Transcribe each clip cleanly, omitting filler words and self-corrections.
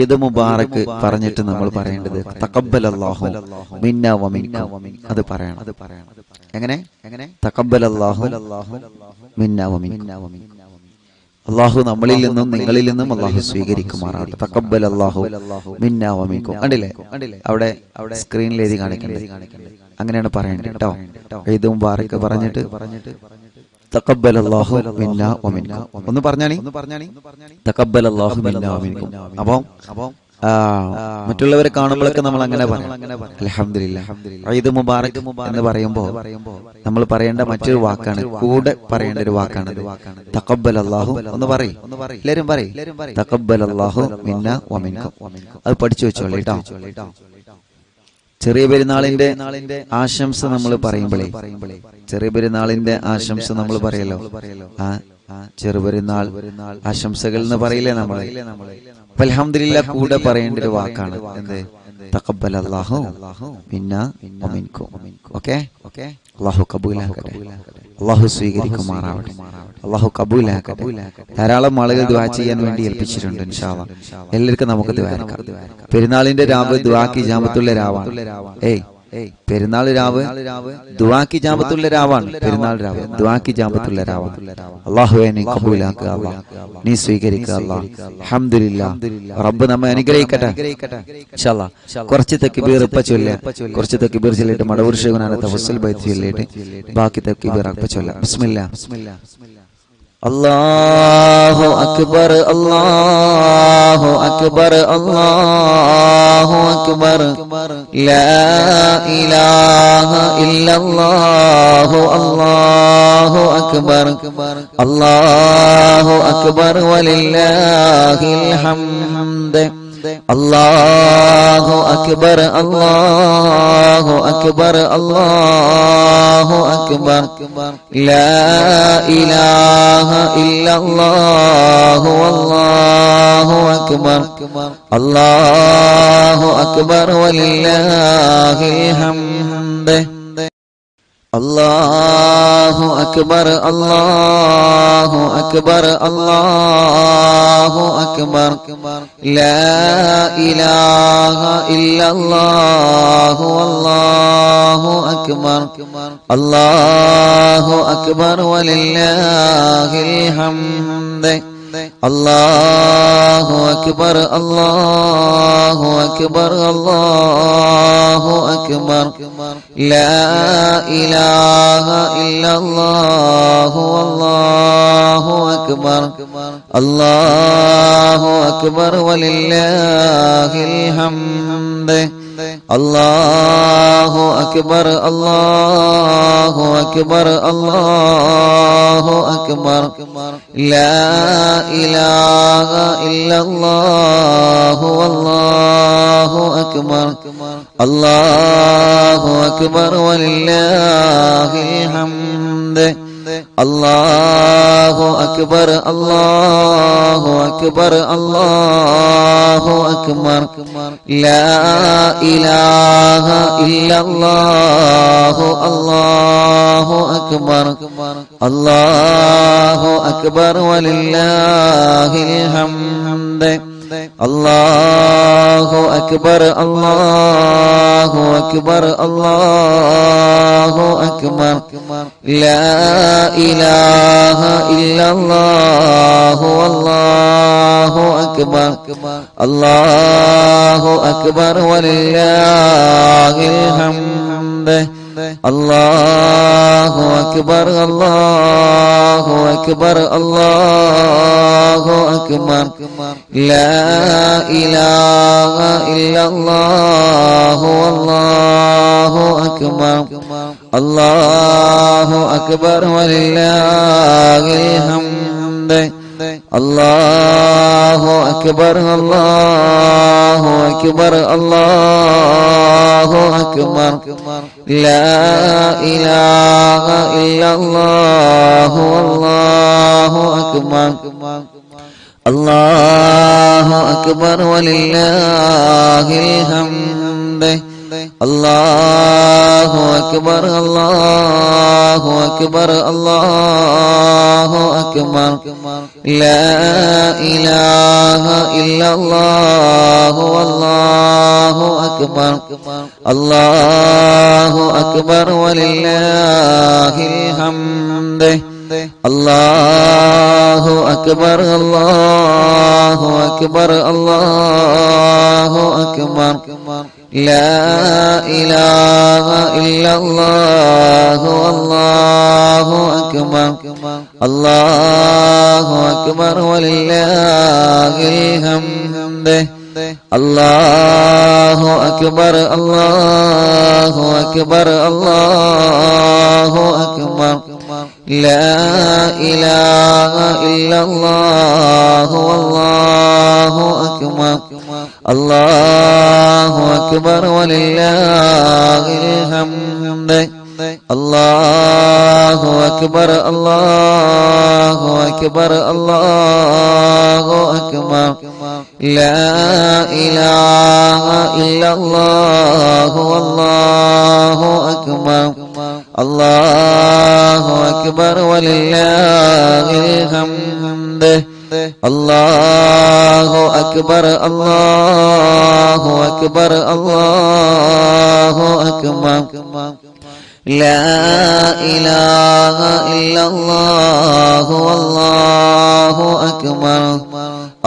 ഈദ് മുബാറക് പറഞ്ഞിട്ട് നമ്മൾ പറയേണ്ടത് തഖബ്ബലല്ലാഹു മിന്നാ വമിൻകും. അത് പറയണം. എങ്ങനെ? തഖബ്ബലല്ലാഹു മിന്നാ വമിൻകും. അല്ലാഹു നമ്മളിൽ നിന്നും നിങ്ങളിൽ നിന്നും അല്ലാഹു സ്വീകരിക്കുമാറാവട്ടെ. തഖബ്ബലല്ലാഹു മിന്നാ വമിൻകും. കണ്ടില്ലേ അവിടെ സ്ക്രീനിൽ എഴുതി കാണിക്കണ്ടേ? അങ്ങനെയാണ് പറയേണ്ടത് കേട്ടോ. ഈദ് മുബാറക് പറഞ്ഞിട്ട് തഖബ്ബലല്ലാഹു മിന്നാ വമിൻകും ഒന്ന് പറഞ്ഞാണി. തഖബ്ബലല്ലാഹു മിന്നാ വമിൻകും. അപ്പം മറ്റുള്ളവരെ കാണുമ്പോഴൊക്കെ നമ്മൾ അങ്ങനെ പറയണം. അൽഹംദുലില്ലാഹ്. ഈദ് മുബാറക് എന്ന് പറയുമ്പോൾ നമ്മൾ പറയേണ്ട മറ്റൊരു വാക്കാണ്, കൂടെ പറയേണ്ട ഒരു വാക്കാണ് തഖബ്ബലല്ലാഹു. ഒന്ന് പറയും, എല്ലാവരും പറയും തഖബ്ബലല്ലാഹു മിന്നാ വമിൻകും. അത് പഠിച്ചു വെച്ചോളൂ കേട്ടോ. ചെറിയ പെരുന്നാളിന്റെ ആശംസ നമ്മൾ പറയുമ്പോഴേ, ചെറിയ പെരുന്നാളിന്റെ ആശംസ നമ്മൾ പറയല്ലോ, ചെറുപെരുന്നാൾ ആശംസകൾ എന്ന് പറയില്ലേ നമ്മളെ. അൽഹംദുലില്ലാഹ് കൂടെ പറയേണ്ട ഒരു വാക്കാണ് എന്ത്? തഖബ്ബലല്ലാഹു മിന്നാ വമിൻകും. ഓക്കേ, അല്ലാഹു കബൂലാക്കട്ടെ, അല്ലാഹു സ്വീകരിക്കുമാറാവട്ടെ, അല്ലാഹു കബൂലാക്കട്ടെ. ധാരാളം ആളുകൾ ദുആ ചെയ്യാൻ വേണ്ടി ഏൽപ്പിച്ചിട്ടുണ്ട്. ഇൻഷാ അല്ലാഹ് എല്ലാവർക്കും നമുക്ക് ദുആ ചെയ്യാം. പെരുന്നാളിന്റെ രാവ് ദുആക്ക് ഇജാബത്തുള്ള രാവാണ്. പെരുന്നാൾ രാവ് ദുആക്ക് ഇജാബത്തുള്ള രാവാണ്. പെരുന്നാൾ രാവ് ദുആക്ക് ഇജാബത്തുള്ള രാവാണ്. അല്ലാഹുവേ നീ കബൂലാക്കുക, അല്ലാഹ് നീ സ്വീകരിക്കുക, അല്ലാഹ്. അൽഹംദുലില്ലാഹ്. റബ്ബ് നമ്മെ അനുഗ്രഹിക്കട്ടെ. ഇൻഷാ അല്ലാഹ് കുറച്ച് തക്ബീർ ഇപ്പ ചൊല്ലുക. കുറച്ച് തക്ബീർ ചൊല്ലിട്ട് മടവൂർ ശൈഖുനാന തവസ്സുൽ ബൈത്ത് ചൊല്ലിട്ട് ബാക്കി തക്ബീർ ഇപ്പ ചൊല്ലുക. ബിസ്മില്ലാഹ്. അല്ലാഹു അക്ബർ, അല്ലാഹു അക്ബർ, അല്ലാഹു അക്ബർ, ലാ ഇലാഹ ഇല്ലല്ലാഹു, അല്ലാഹു അക്ബർ, അല്ലാഹു അക്ബർ വലില്ലാഹിൽ ഹംദ്. അല്ലാഹു അക്ബർ, അല്ലാഹു അക്ബർ, അല്ലാഹു അക്ബർ, ലാ ഇലാഹ ഇല്ലല്ലാഹു, അല്ലാഹു അക്ബർ, അല്ലാഹു അക്ബർ വലില്ലാഹിൽ ഹംദ്. അല്ലാഹു അക്ബർ, അല്ലാഹു അക്ബർ, അല്ലാഹു അക്ബർ, ലാ ഇലാഹ ഇല്ലല്ലാഹു, അല്ലാഹു അക്ബർ, അല്ലാഹു അക്ബർ വലില്ലാഹിൽ ഹംദ്. അല്ലാഹു അക്ബർ, അല്ലാഹു അക്ബർ, അല്ലാഹു അക്ബർ, ലാ ഇലാഹ ഇല്ലല്ലാഹു, അല്ലാഹു അക്ബർ, അല്ലാഹു അക്ബർ വലില്ലാഹിൽ ഹംദ്. അല്ലാഹു അക്ബർ, അല്ലാഹു അക്ബർ, അല്ലാഹു അക്ബർ, ലാ ഇലാഹ ഇല്ലല്ലാഹു, അല്ലാഹു അക്ബർ, അല്ലാഹു അക്ബർ വലില്ലാഹിൽ ഹംദ്. അല്ലാഹു അക്ബർ, അല്ലാഹു അക്ബർ, അല്ലാഹു അക്ബർ, ലാ ഇലാഹ ഇല്ലല്ലാഹു, അല്ലാഹു അക്ബർ, അല്ലാഹു അക്ബർ വലില്ലാഹിൽ ഹംദ്. അല്ലാഹു അക്ബർ, അല്ലാഹു അക്ബർ, അല്ലാഹു അക്ബർ, ലാ ഇലാഹ ഇല്ലല്ലാഹു, അല്ലാഹു അക്ബർ, അല്ലാഹു അക്ബർ വലില്ലാഹിൽ ഹംദ്. അല്ലാഹു അക്ബർ, അല്ലാഹു അക്ബർ, അല്ലാഹു അക്ബർ, ലാ ഇലാഹ ഇല്ലല്ലാഹു, അല്ലാഹു അക്ബർ, അല്ലാഹു അക്ബർ വലില്ലാഹിൽ ഹംദ്. അല്ലാഹു അക്ബർ, അല്ലാഹു അക്ബർ, അല്ലാഹു അക്ബർ, ലാ ഇലാഹ ഇല്ലല്ലാഹു, അല്ലാഹു അക്ബർ, അല്ലാഹു അക്ബർ വലില്ലാഹിൽ ഹംദ്. അല്ലാഹു അക്ബർ അല്ലാഹു അക്ബർ അല്ലാഹു അക്ബർ ലാ ഇലാഹ ഇല്ലല്ലാഹു അല്ലാഹു അക്ബർ അല്ലാഹു അക്ബർ വലില്ലാഹിൽ ഹംദ് അല്ലാഹു അക്ബർ അല്ലാഹു അക്ബർ അല്ലാഹു അക്ബർ ലാ ഇലാഹ ഇല്ലല്ലാഹു അല്ലാഹു അക്ബർ അല്ലാഹു അക്ബർ വലില്ലാഹിൽ ഹംദ് അല്ലാഹു അക്ബർ അല്ലാഹു അക്ബർ അല്ലാഹു അക്ബർ ലാ ഇലാഹ ഇല്ലല്ലാഹു അല്ലാഹു അക്ബർ അല്ലാഹു അക്ബർ വലില്ലാഹിൽ ഹംദ് അല്ലാഹു അക്ബർ അല്ലാഹു അക്ബർ അല്ലാഹു അക്ബർ ലാ ഇലാഹ ഇല്ലല്ലാഹു അല്ലാഹു അക്ബർ അല്ലാഹു അക്ബർ വലില്ലാഹിൽ ഹംദ് അല്ലാഹു അക്ബർ അല്ലാഹു അക്ബർ അല്ലാഹു അക്ബർ ലാ ഇലാഹ ഇല്ലല്ലാഹു അല്ലാഹു അക്ബർ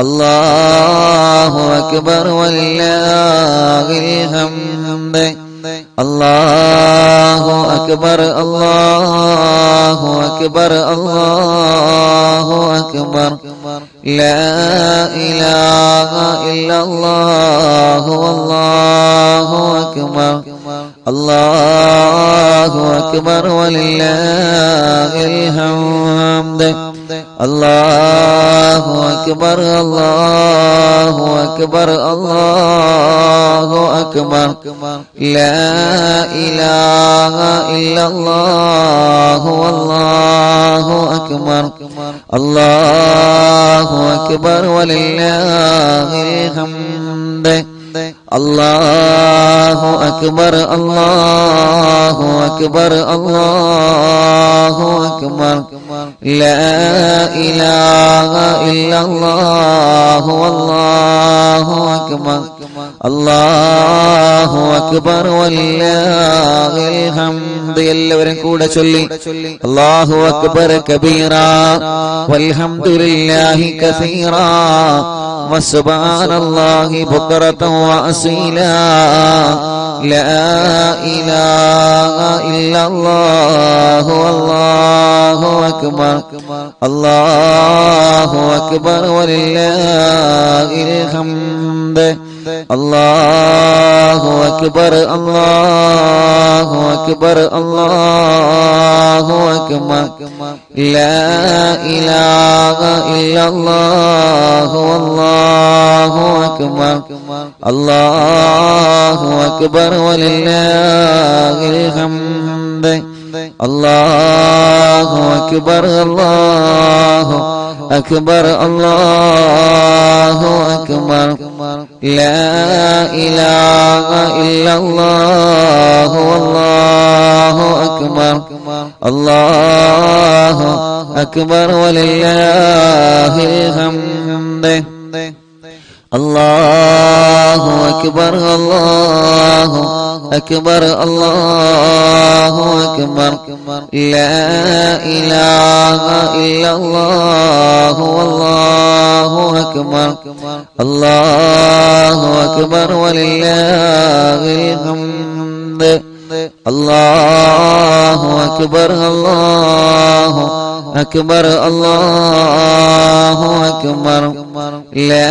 അല്ലാഹു അക്ബർ വലില്ലാഹിൽ ഹംദ് അല്ലാഹു അക്ബർ അല്ലാഹു അക്ബർ അല്ലാഹു അക്ബർ ലാ ഇലാഹ ഇല്ലല്ലാഹു അല്ലാഹു അക്ബർ അല്ലാഹു അക്ബർ വലില്ലാഹിൽ ഹംദ് അല്ലാഹു അക്ബർ അല്ലാഹു അക്ബർ അല്ലാഹു അക്ബർ ലാ ഇലാഹ ഇല്ലല്ലാഹു അല്ലാഹു അക്ബർ അല്ലാഹു അക്ബർ വലില്ലാഹിൽ ഹംദ് അല്ലാഹു അക്ബർ അല്ലാഹു അക്ബർ അല്ലാഹു അക്ബർ ലാ ഇലാഹ ഇല്ലല്ലാഹു അല്ലാഹു അക്ബർ അല്ലാഹു അക്ബർ വലില്ലാഹിൽ ഹംദ് എല്ലാവരും കൂടെ ചൊല്ലി അല്ലാഹു അക്ബർ കബീറ വൽഹംദുലില്ലാഹി കസീറാ വസുബ്ഹാനല്ലാഹി ബുക്റതൻ വഅസീലാ ലാ ഇലാഹ ഇല്ലല്ലാഹു അല്ലാഹു അക്ബർ അല്ലാഹു അക്ബർ വലില്ലാഹിൽ ഹംദ് അല്ലാഹു അക്ബർ അല്ലാഹു അക്ബർ അല്ലാഹു അക്ബർ ലാ ഇലാഹ ഇല്ലല്ലാഹു അല്ലാഹു അക്ബർ അല്ലാഹു അക്ബർ വലില്ലാഹിൽ ഹംദ് അല്ലാഹു അക്ബർ അല്ലാഹു അക്ബർ അല്ലാഹു അക്ബർ ലാ ഇലാഹ ഇല്ലല്ലാഹു അല്ലാഹു അക്ബർ അല്ലാഹു അക്ബർ വലില്ലാഹിൽ ഹംദ് അല്ലാഹു അക്ബർ അല്ലാഹു അക്ബർ അല്ലാഹു അക്ബർ ലാ ഇലാഹ ഇല്ലല്ലാഹു അല്ലാഹു അക്ബർ അല്ലാഹു അക്ബർ വലില്ലാഹിൽ ഹംദ് അല്ലാഹു അക്ബർ അല്ലാഹു അക്ബർ അല്ലാഹു അക്ബർ ലാ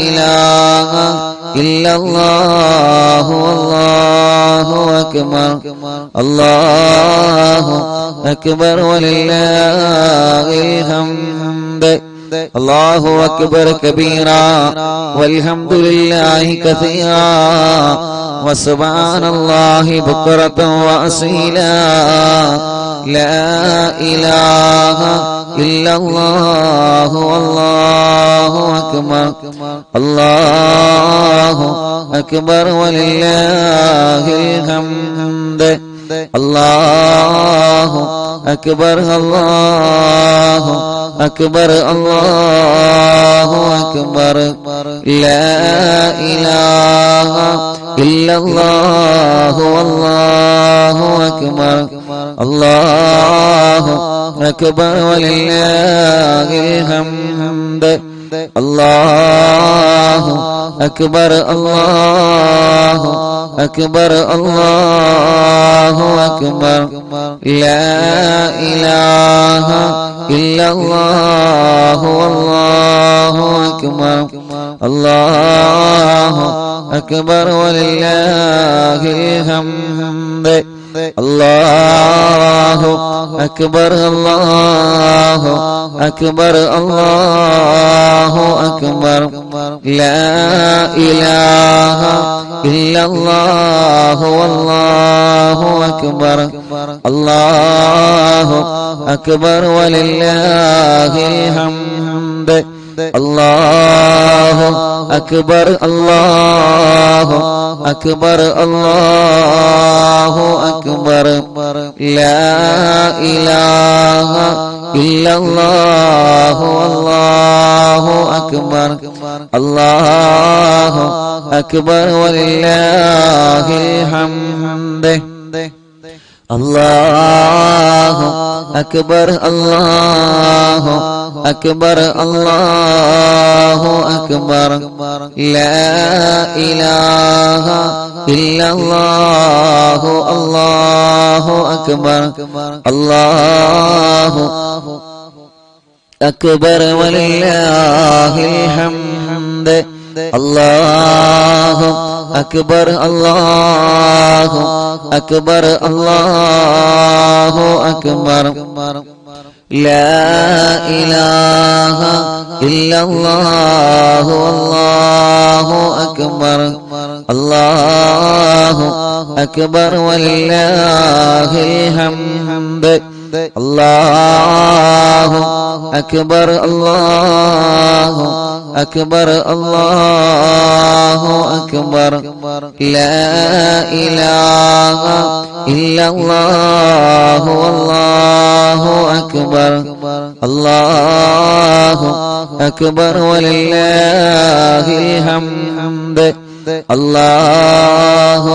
ഇലാഹ ഇല്ലല്ലാഹു അല്ലാഹു അക്ബർ അല്ലാഹു അക്ബർ വലില്ലാഹിൽ ഹംദ് അല്ലാഹു അക്ബർ കബീറ വൽഹംദുലില്ലാഹി കസീറാ വസുബ്ഹാനല്ലാഹി ബുക്റതൻ വഅസീലാ ലാ ഇലാഹ ഇല്ലല്ലാഹു അല്ലാഹു അക്ബർ അല്ലാഹു അക്ബർ വലില്ലാഹിൽ ഹംദ് അല്ലാഹു അക്ബർ അല്ലാഹു അക്ബർ അല്ലാഹു അക്ബർ ലാ ഇലാഹ ഇല്ലല്ലാഹു അല്ലാഹു അക്ബർ അല്ലാഹു അക്ബർ വലില്ലാഹിൽ ഹംദ് അല്ലാഹു അക്ബർ അല്ലാഹു അക്ബർ അല്ലാഹു അക്ബർ ലാ ഇലാഹ ഇല്ലല്ലാഹു അല്ലാഹു അക്ബർ അല്ലാഹു അക്ബർ വലില്ലാഹിൽ ഹംദ് അല്ലാഹു അക്ബർ അല്ലാഹു അക്ബർ അല്ലാഹു അക്ബർ ലാ ഇലാഹ ഇല്ലല്ലാഹു അല്ലാഹു അക്ബർ അല്ലാഹു അക്ബർ വലില്ലാഹിൽ ഹംദ് അല്ലാഹു അക്ബർ അല്ലാഹു അക്ബർ അല്ലാഹു അക്ബർ ലാ ഇലാഹ ഇല്ലല്ലാഹു അല്ലാഹു അക്ബർ അല്ലാഹു അക്ബർ വലില്ലാഹിൽ ഹംദ് അല്ലാഹു അക്ബർ അല്ലാഹു അക്ബർ അല്ലാഹു അക്ബർ ലാ ഇലാഹ ഇല്ലല്ലാഹു അല്ലാഹു അക്ബർ അല്ലാഹു അക്ബർ വലില്ലാഹിൽ ഹംദ് അല്ലാഹു അക്ബർ അല്ലാഹു അക്ബർ അല്ലാഹു അക്ബർ ലാ ഇലാഹ ഇല്ലല്ലാഹു അല്ലാഹു അക്ബർ അല്ലാഹു അക്ബർ വലില്ലാഹിൽ ഹംദ് അല്ലാഹു അക്ബർ അല്ലാഹു അക്ബർ അല്ലാഹു അക്ബർ ലാ ഇലാഹ ഇല്ലല്ലാഹു അല്ലാഹു അക്ബർ അല്ലാഹു അക്ബർ വലില്ലാഹിൽ ഹംദ് അല്ലാഹു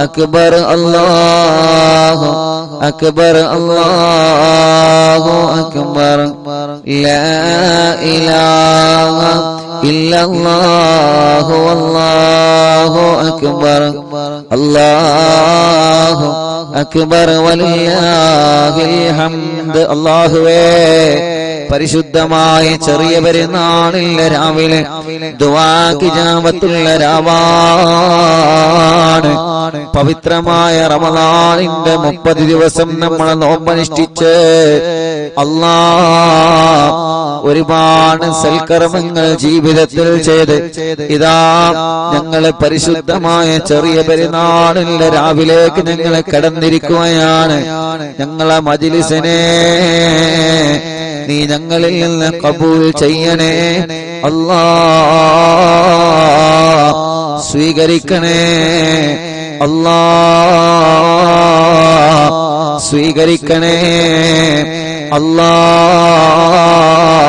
അക്ബർ അല്ലാഹു അക്ബർ അല്ലാഹു അക്ബർ ലാ ഇലാഹ ഇല്ലല്ലാഹു അല്ലാഹു അക്ബർ അല്ലാഹു അക്ബർ വലില്ലാഹിൽ ഹംദ് അല്ലാഹുവേ പരിശുദ്ധമായ ചെറിയ പെരുന്നാളിലെ രാവിലെ ദുആക്ക് ഇജാബത്തുള്ള രാവാണ് പവിത്രമായ റമളാനിന്റെ 30 ദിവസം നമ്മൾ നോമ്പനുഷ്ഠിച്ച് അല്ലാഹ് ഒരുപാട് സൽക്കർമ്മങ്ങൾ ജീവിതത്തിൽ ചെയ്ത് ഇതാ ഞങ്ങളെ പരിശുദ്ധമായ ചെറിയ പെരുന്നാളിന്റെ രാവിലേക്ക് ഞങ്ങളെ കടന്നിരിക്കുകയാണ്. ഞങ്ങളെ മജ്‌ലിസിനെ നീ ഞങ്ങളിൽ നിന്ന് ഖബൂൽ ചെയ്യണേ അല്ലാഹ്, സ്വീകരിക്കണേ അല്ലാഹ്, സ്വീകരിക്കണേ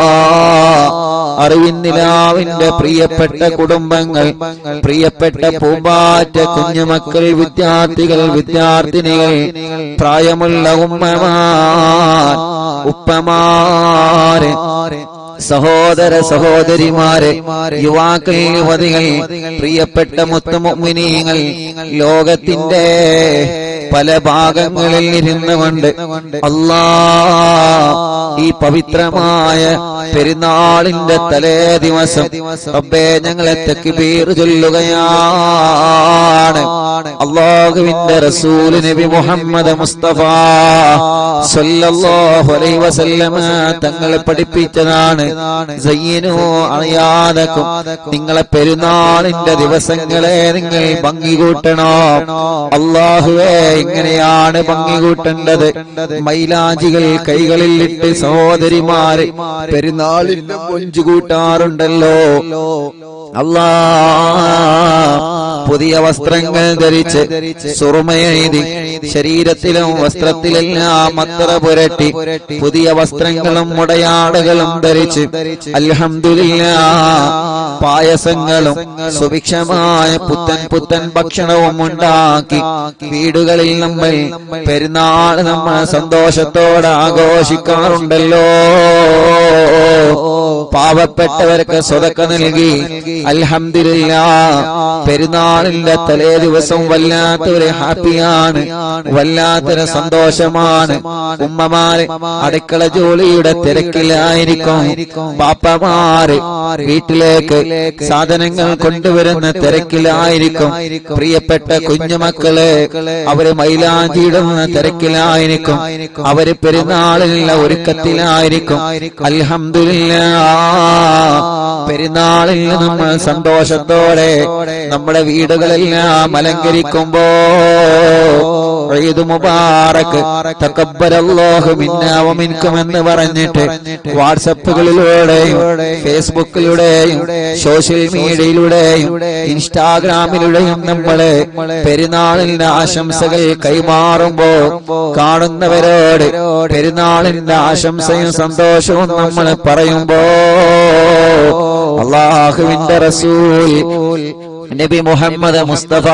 അല്ലാഹ്. അറിവിന്നിലാവിന്റെ പ്രിയപ്പെട്ട കുടുംബങ്ങൾ, പ്രിയപ്പെട്ട പൂമ്പാറ്റ കുഞ്ഞുമക്കൾ, വിദ്യാർത്ഥികൾ, വിദ്യാർത്ഥിനികൾ, പ്രായമുള്ള ഉമ്മമാർ, ഉപ്പമാര്, സഹോദര സഹോദരിമാരെ, യുവാക്കൾ, യുവതികൾ, പ്രിയപ്പെട്ട മുത്തുമുഅ്മിനീങ്ങൾ, ലോകത്തിന്റെ പല ഭാഗങ്ങളിൽ ഇരുന്നുകൊണ്ട് അല്ലാഹ് ഈ പവിത്രമായ പെരുന്നാളിന്റെ തലേ ദിവസം റബ്ബേ ഞങ്ങളെ തക്ബീർ ചൊല്ലുകയാണ്. അല്ലാഹുവിന്റെ റസൂൽ നബി മുഹമ്മദ് മുസ്തഫ സല്ലല്ലാഹു അലൈഹി വസല്ലമ തങ്ങളെ പഠിപ്പിച്ചതാണ്. സയ്യിനു അയാദകും, നിങ്ങളെ പെരുന്നാളിന്റെ ദിവസങ്ങളെ നിങ്ങൾ ഭംഗി കൂട്ടണം. അല്ലാഹുവേ, എങ്ങനെയാണ് ഭംഗി കൂട്ടേണ്ടത്? മൈലാഞ്ചികൾ കൈകളിൽ ഇട്ട് സഹോദരിമാര് പെരുന്നാളിന്റെ കൊഞ്ചു കൂട്ടാറുണ്ടല്ലോ. അല്ലാ, പുതിയ വസ്ത്രങ്ങൾ ധരിച്ച് സുറുമയെഴുതി ശരീരത്തിലും വസ്ത്രത്തിലെല്ലാം അത്തറ പുരട്ടി പുതിയ വസ്ത്രങ്ങളും മുടയാടകളും ധരിച്ച് അൽഹംദുലില്ലാഹ് പായസങ്ങളും സുഭിക്ഷമായ പുത്തൻ ഭക്ഷണവും ഉണ്ടാക്കി വീടുകളിൽ നമ്മൾ പെരുന്നാൾ നമ്മൾ സന്തോഷത്തോടെ ആഘോഷിക്കാറുണ്ടല്ലോ. പാവപ്പെട്ടവർക്ക് സ്വതക്ക നൽകി അൽഹംദുലില്ലാഹ് പെരുന്നാളിന്റെ തലേ ദിവസം വല്ലാത്തൊരു ഹാപ്പിയാണ്, വല്ലാത്തൊരു സന്തോഷമാണ്. ഉമ്മമാര് അടുക്കള ജോലിയുടെ തിരക്കിലായിരിക്കും, പാപ്പമാര് വീട്ടിലേക്ക് സാധനങ്ങൾ കൊണ്ടുവരുന്ന തിരക്കിലായിരിക്കും, പ്രിയപ്പെട്ട കുഞ്ഞുമക്കള് അവര് മൈലാഞ്ചിയിടുന്ന തിരക്കിലായിരിക്കും, അവര് പെരുന്നാളിനുള്ള ഒരുക്കത്തിലായിരിക്കും. അൽഹംദുലില്ലാഹ് പെരുന്നാളിൽ നമ്മൾ സന്തോഷത്തോടെ നമ്മുടെ വീടുകളെല്ലാം അലങ്കരിക്കുമ്പോ ഈദ് മുബാറക് തഖബ്ബലല്ലാഹു മിന്നാ വമിൻകും എന്ന് പറഞ്ഞിട്ട് വാട്സപ്പുകളിലൂടെയും ഫേസ്ബുക്കിലൂടെയും സോഷ്യൽ മീഡിയയിലൂടെയും ഇൻസ്റ്റാഗ്രാമിലൂടെയും നമ്മള് പെരുന്നാളിന്റെ ആശംസകൾ കൈമാറുമ്പോ കാണുന്നവരോട് പെരുന്നാളിന്റെ ആശംസയും സന്തോഷവും നമ്മൾ പറയുമ്പോ അല്ലാഹുവിന്റെ റസൂൽ നബി മുഹമ്മദ് മുസ്തഫ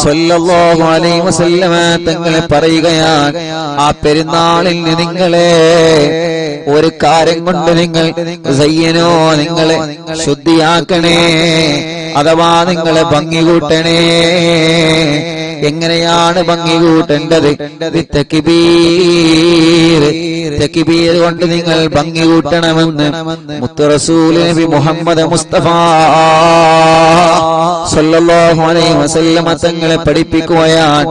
സല്ലല്ലാഹു അലൈഹി വസല്ലമ തങ്ങളെ പറയുകയാണ്, ആ പെരുന്നാളിൽ നിങ്ങളെ ഒരു കാര്യം കൊണ്ട് നിങ്ങൾ സയ്യനോ നിങ്ങളെ ശുദ്ധിയാക്കണേ, അഥവാ നിങ്ങളെ ഭംഗി കൂട്ടണേ. എങ്ങനെയാണ് ഭംഗി കൂട്ടേണ്ടത്? തക്ബീർ കൊണ്ട് നിങ്ങൾ ഭംഗി കൂട്ടണമെന്ന് മുത്ത് റസൂൽ നബി മുഹമ്മദ് മുസ്തഫ സല്ലല്ലാഹു അലൈഹി വസല്ലമ തങ്ങളെ പഠിപ്പിക്കുകയാണ്.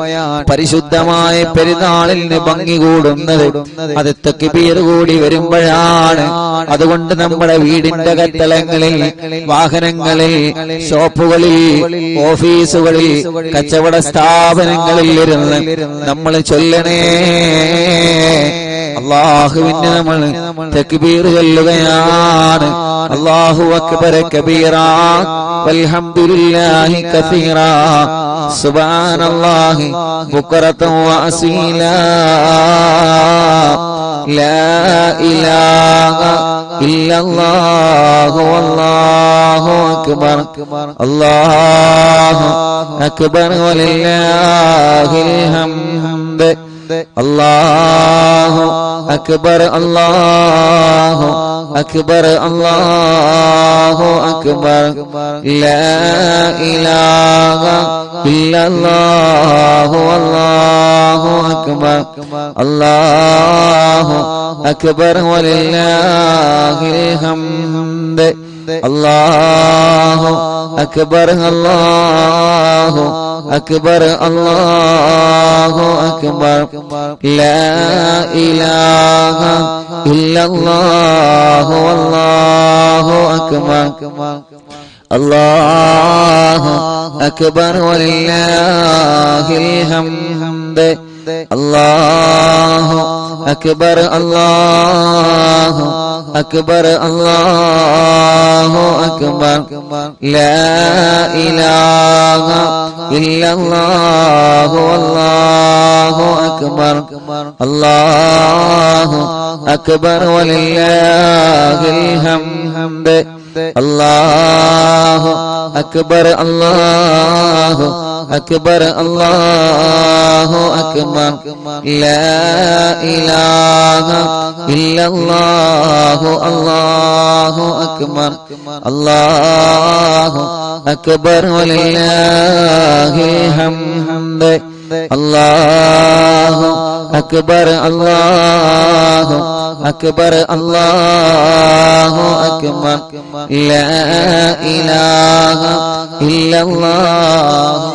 പരിശുദ്ധമായ പെരുന്നാളിന് ഭംഗി കൂടുന്നത് അത് തക്ബീർ കൂടി വരുമ്പോഴാണ്. അതുകൊണ്ട് നമ്മുടെ വീടിന്റെ കത്തളങ്ങളിൽ, വാഹനങ്ങളിൽ, ഷോപ്പുകളിൽ, ഓഫീസുകളിൽ, കച്ചവട സ്ഥാപനങ്ങളിൽ ഇരുന്ന് നമ്മൾ ചൊല്ലണേ. അല്ലാഹുവിന് നമ്മൾ തക്ബീർ ചൊല്ലുകയാണ്. അല്ലാഹു അക്ബർ കബീറാ വൽഹംദുലില്ലാഹി കസീറാ സുബ്ഹാനല്ലാഹി ബുക്റതൻ വഅസീലാ ലാ ഇലാഹ ഇല്ലല്ലാഹു വല്ലാഹു അക്ബർ അല്ലാഹു അക്ബർ വലില്ലാഹിൽ ഹംദ് അല്ലാഹു അക്ബർ അല്ലാഹു അക്ബർ അല്ലാഹു അക്ബർ ലാ ഇലാഹ ഇല്ലല്ലാഹു വല്ലാഹു അക്ബർ അല്ലാഹു അക്ബർ വലില്ലാഹിൽ ഹംദ് അല്ലാഹു അക്ബർ അല്ലാഹു അക്ബർ അല്ലാഹു അക്ബർ ലാ ഇലാഹ ഇല്ലല്ലാഹു വല്ലാഹു അക്ബർ അല്ലാഹു അക്ബർ വലില്ലാഹിൽ ഹംദ് അല്ലാഹു അക്ബർ അല്ലാഹു അക്ബർ അല്ലാഹു അക്ബർ ലാ ഇലാഹ ഇല്ലല്ലാഹു വല്ലാഹു അക്ബർ അല്ലാഹു അക്ബർ വലില്ലാഹിൽ ഹംദ് അല്ലാഹു അക്ബർ അല്ലാഹു അക്ബർ അല്ലാഹു അക്ബർ ലാ ഇലാഹ ഇല്ലല്ലാഹു അല്ലാഹു അക്ബർ അല്ലാഹു അക്ബർ വലില്ലാഹിൽ ഹംദ് അല്ലാഹു അക്ബർ അല്ലാഹു അക്ബർ അല്ലാഹു അക്ബർ ലാ ഇലാഹ ഇല്ലല്ലാഹു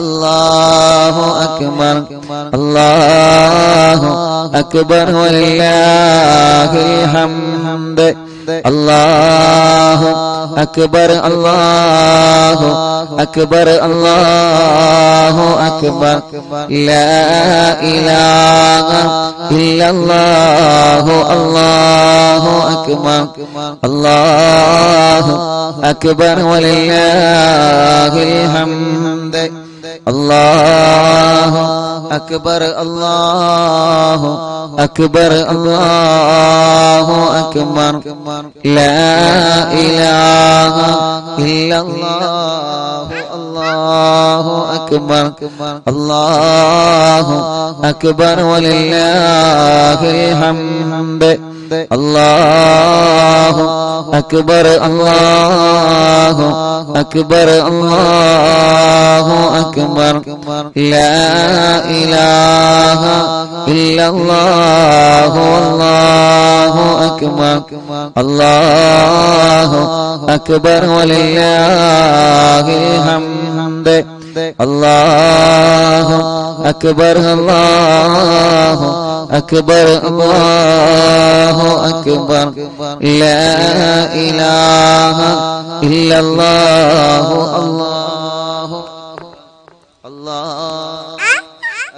അല്ലാഹു അക്ബർ അല്ലാഹു അക്ബർ വലില്ലാഹിൽ ഹംദ് അല്ലാഹു അക്ബർ അല്ലാഹു അക്ബർ അല്ലാഹു അക്ബർ ലാ ഇലാഹ ഇല്ലല്ലാഹു അല്ലാഹു അക്ബർ അല്ലാഹു അക്ബർ വലില്ലാഹിൽ ഹംദ് അല്ലാഹു അക്ബർ അല്ലാഹു അക്ബർ അല്ലാഹു അക്ബർ ലാ ഇലാഹ ഇല്ലല്ലാഹു അല്ലാഹു അക്ബർ അല്ലാഹു അക്ബർ വലില്ലാഹിൽ ഹംദ് അല്ലാഹു അക്ബർ അല്ലാഹു അക്ബർ അല്ലാഹു അക്ബർ ലാ ഇലാഹ ഇല്ലല്ലാഹു അല്ലാഹു അക്ബർ അല്ലാഹു അക്ബർ വലില്ലാഹിൽ ഹംദ് അല്ലാഹു അക്ബർ അല്ലാഹു അക്ബർ അല്ലാഹു അക്ബർ ലാ ഇലാഹ ഇല്ലല്ലാഹു അല്ലാഹു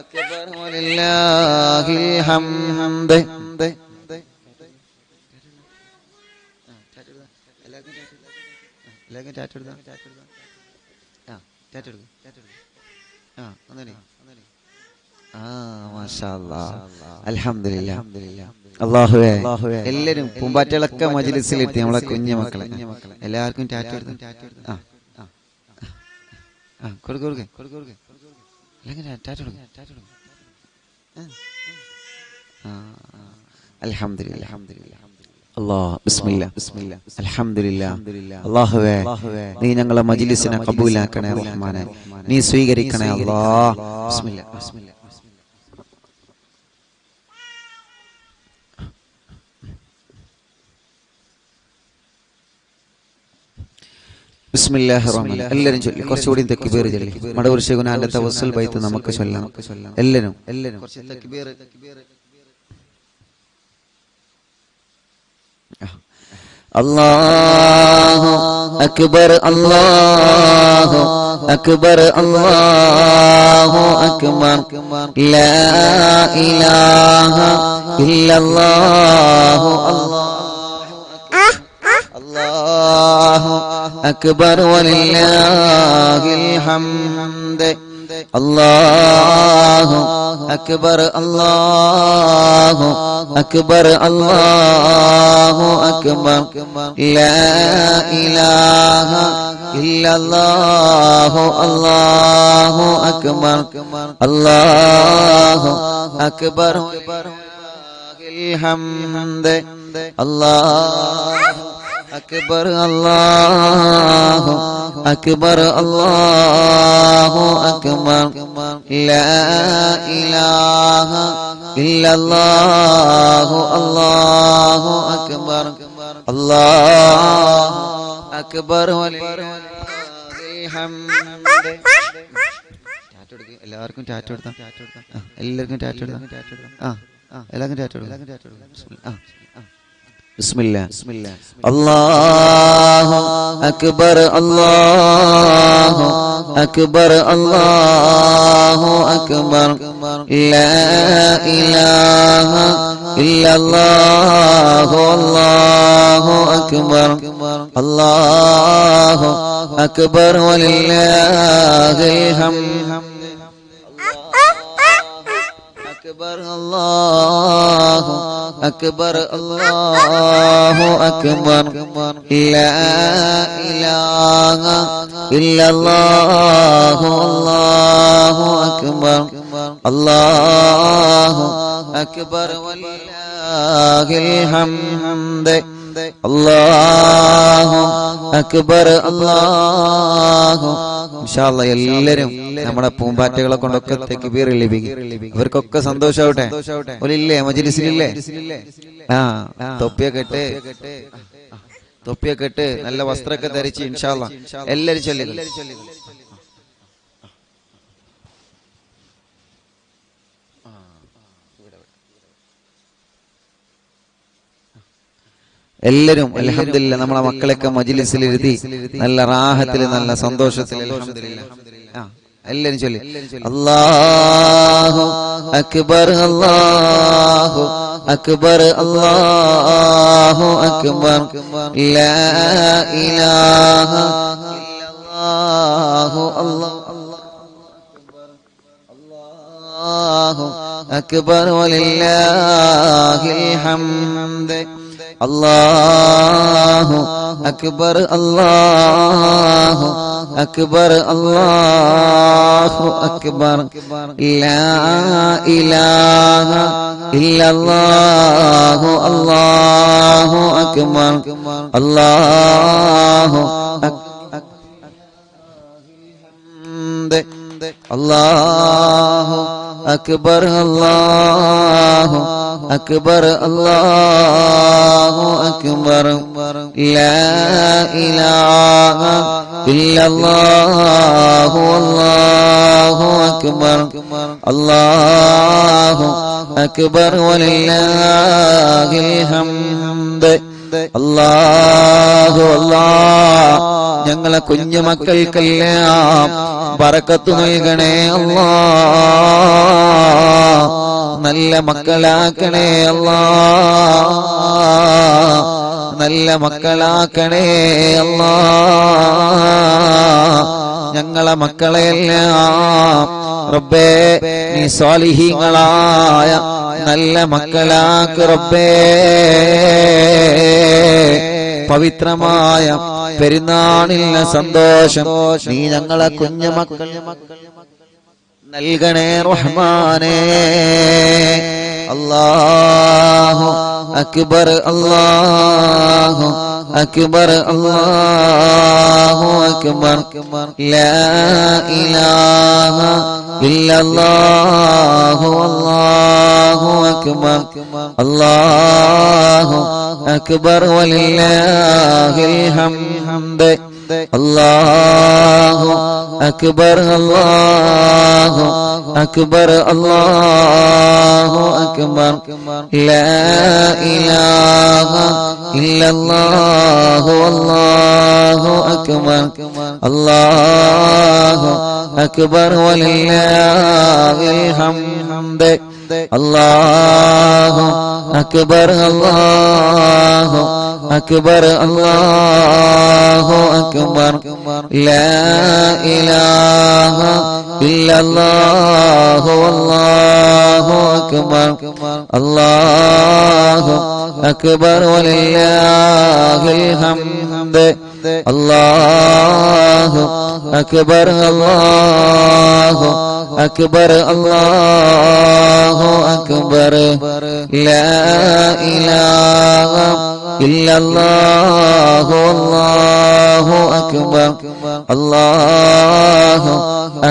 അക്ബർ വലില്ലാഹിൽ ഹംദ് അൽഹംദുലില്ലാഹ്. അല്ലാഹുവേ, എല്ലാരും പൂമ്പാറ്റകളൊക്കെ മജ്‌ലിസിലെത്തി. നമ്മളെ കുഞ്ഞു മക്കളെ എല്ലാവർക്കും ടാറ്റ കൊടുക്കും. അൽഹംദുലില്ലാഹ്. അല്ലാഹ് ബിസ്മില്ലാ അൽഹംദുലില്ലാഹ്. അല്ലാഹുവേ, നീ ഞങ്ങളെ മജ്‌ലിസിനെ ഖബൂലാക്കണേ റഹ്മാനേ, നീ സ്വീകരിക്കണേ അല്ലാഹ്. ബിസ്മില്ലാ ബിസ്മില്ലാഹിർ റഹ്മാനിർ റഹീം. എല്ലാവരും ചൊല്ലി, കുറച്ചുകൂടി തക്ബീർ ചൊല്ലി. മടവൂർ ശൈഖുനാന്റെ തവസ്സുൽ ബൈത്ത് നമുക്ക് ചൊല്ലണം. എല്ലാവരും കുറച്ച് തക്ബീർ. അല്ലാഹു അക്ബർ അല്ലാഹു അക്ബർ അല്ലാഹു അക്ബർ ലാ ഇലാഹ ഇല്ലല്ലാഹു അല്ലാഹു അക്ബർ വലില്ലാഹിൽ ഹംദ് അല്ലാഹു അക്ബർ അല്ലാഹു അക്ബർ അല്ലാഹു അക്ബർ ലാ ഇലാഹ ഇല്ലല്ലാഹു അല്ലാഹു അക്ബർ അല്ലാഹു അക്ബർ വലില്ലാഹിൽ ഹംദ് അല്ലാഹു അക്ബർ അല്ലാഹു അക്ബർ അല്ലാഹു അക്ബർ ലാ ഇലാഹ ഇല്ലല്ലാഹു അല്ലാഹു അക്ബർ അല്ലാഹു അക്ബർ വലില്ലാഹിൽ ഹംദ്. എല്ലാവർക്കും ടാറ്റ കൊടുക്കാം. എല്ലാവർക്കും ടാറ്റ കൊടുക്കാം. എല്ലാവർക്കും ടാറ്റ കൊടുക്കാം. ബിസ്മില്ലാ അല്ലാഹു അക്ബർ അല്ലാഹു അക്ബർ അല്ലാഹു അക്ബർ ലാ ഇലാഹ ഇല്ലല്ലാഹു അല്ലാഹു അക്ബർ അല്ലാഹു അക്ബർ വലില്ലാഹിൽ ഹംദ് അക്ബർ അല്ലാഹു അക്ബർ അല്ലാഹു അക്ബർ ലാ ഇലാഹ ഇല്ലല്ലാഹു അല്ലാഹു അക്ബർ അല്ലാഹു അക്ബർ വലില്ലാഹിൽ ഹംദ് അല്ലാഹു അക്ബർ അല്ലാഹു. ഇൻഷാ അല്ലാഹ് എല്ലാരും നമ്മുടെ പൂമ്പാറ്റകളെ കൊണ്ടൊക്കെ തക്ബീർ ലഭിക്കും. ഇവർക്കൊക്കെ സന്തോഷാവട്ടെ. ഓലില്ലേ മജ്‌ലിസിലില്ലേ? തൊപ്പിയൊക്കെ ഇട്ട് നല്ല വസ്ത്രമൊക്കെ ധരിച്ച് ഇൻഷാ അല്ലാഹ് എല്ലാരും ചൊല്ലുക. എല്ലാരും അൽഹംദുലില്ലാ നമ്മളെ മക്കളെയൊക്കെ മജ്ലിസിൽ ഇരുത്തി നല്ല റാഹത്തിൽ നല്ല സന്തോഷത്തിൽ അൽഹംദുലില്ലാ എല്ലാരും ചൊല്ലി അല്ലാഹു അക്ബർ അല്ലാഹു അക്ബർ അല്ലാഹു അക്ബർ ലാ ഇലാഹ ഇല്ലല്ലാഹു അല്ലാഹു അക്ബർ വലില്ലാഹിൽ ഹംദ് അല്ലാഹു അക്ബർ അല്ലാഹു അക്ബർ അല്ലാഹു അക്ബർ ലാ ഇലാഹ ഇല്ലല്ലാഹു അല്ലാഹു അക്ബർ അല്ലാഹു അല്ലാഹു അക്ബർ അല്ലാഹു അക്ബർ അല്ലാഹു അക്ബർ ലാ ഇലാഹ ഇല്ലല്ലാഹു അല്ലാഹു അക്ബർ അല്ലാഹു അക്ബർ വലില്ലാഹിൽ ഹംദ് അല്ലാഹു അല്ലാഹ് ഞങ്ങളെ കുഞ്ഞു മക്കൾക്കെല്ലാം ബറക്കത്ത് നൽകണേ അല്ലാഹ് നല്ല മക്കളാക്കണേ അല്ലാഹ് നല്ല മക്കളാക്കണേ അല്ലാഹ് ഞങ്ങളെ മക്കളെല്ലാം റബ്ബേ നീ സ്വാലിഹീങ്ങളായ നല്ല മക്കളാക്ക് റബ്ബേ പവിത്രമായ പെരുന്നാളിലെ സന്തോഷം നീ ഞങ്ങളെ കുഞ്ഞു മക്കൾ നൽകണേ റഹ്മാനേ അല്ലാഹു അക്ബർ അല്ലാഹു അക്ബർ അല്ലാഹു അക്ബർ ലാ ഇലാഹ ഇല്ലല്ലാഹു അല്ലാഹു അക്ബർ അല്ലാഹു അക്ബർ വലില്ലാഹിൽ ഹംദ് അല്ലാഹു അക്ബർ അല്ലാഹു അക്ബർ അല്ലാഹു അക്ബർ ലാ ഇലാഹ ഇല്ലല്ലാഹു അല്ലാഹു അക്ബർ അല്ലാഹു അക്ബർ വലില്ലാഹിൽ ഹംദ് അല്ലാഹു അക്ബർ അല്ലാഹു അക്ബർ അല്ലാഹു അക്ബർ ലാ ഇലാഹ ഇല്ലല്ലാഹു അല്ലാഹു അക്ബർ അല്ലാഹു അക്ബർ വലില്ലാഹിൽ ഹംദ് അല്ലാഹു അക്ബർ അല്ലാഹു അക്ബർ അല്ലാഹു അക്ബർ ലാ ഇലാഹ ഇല്ലല്ലാഹു അല്ലാഹു അക്ബർ അല്ലാഹു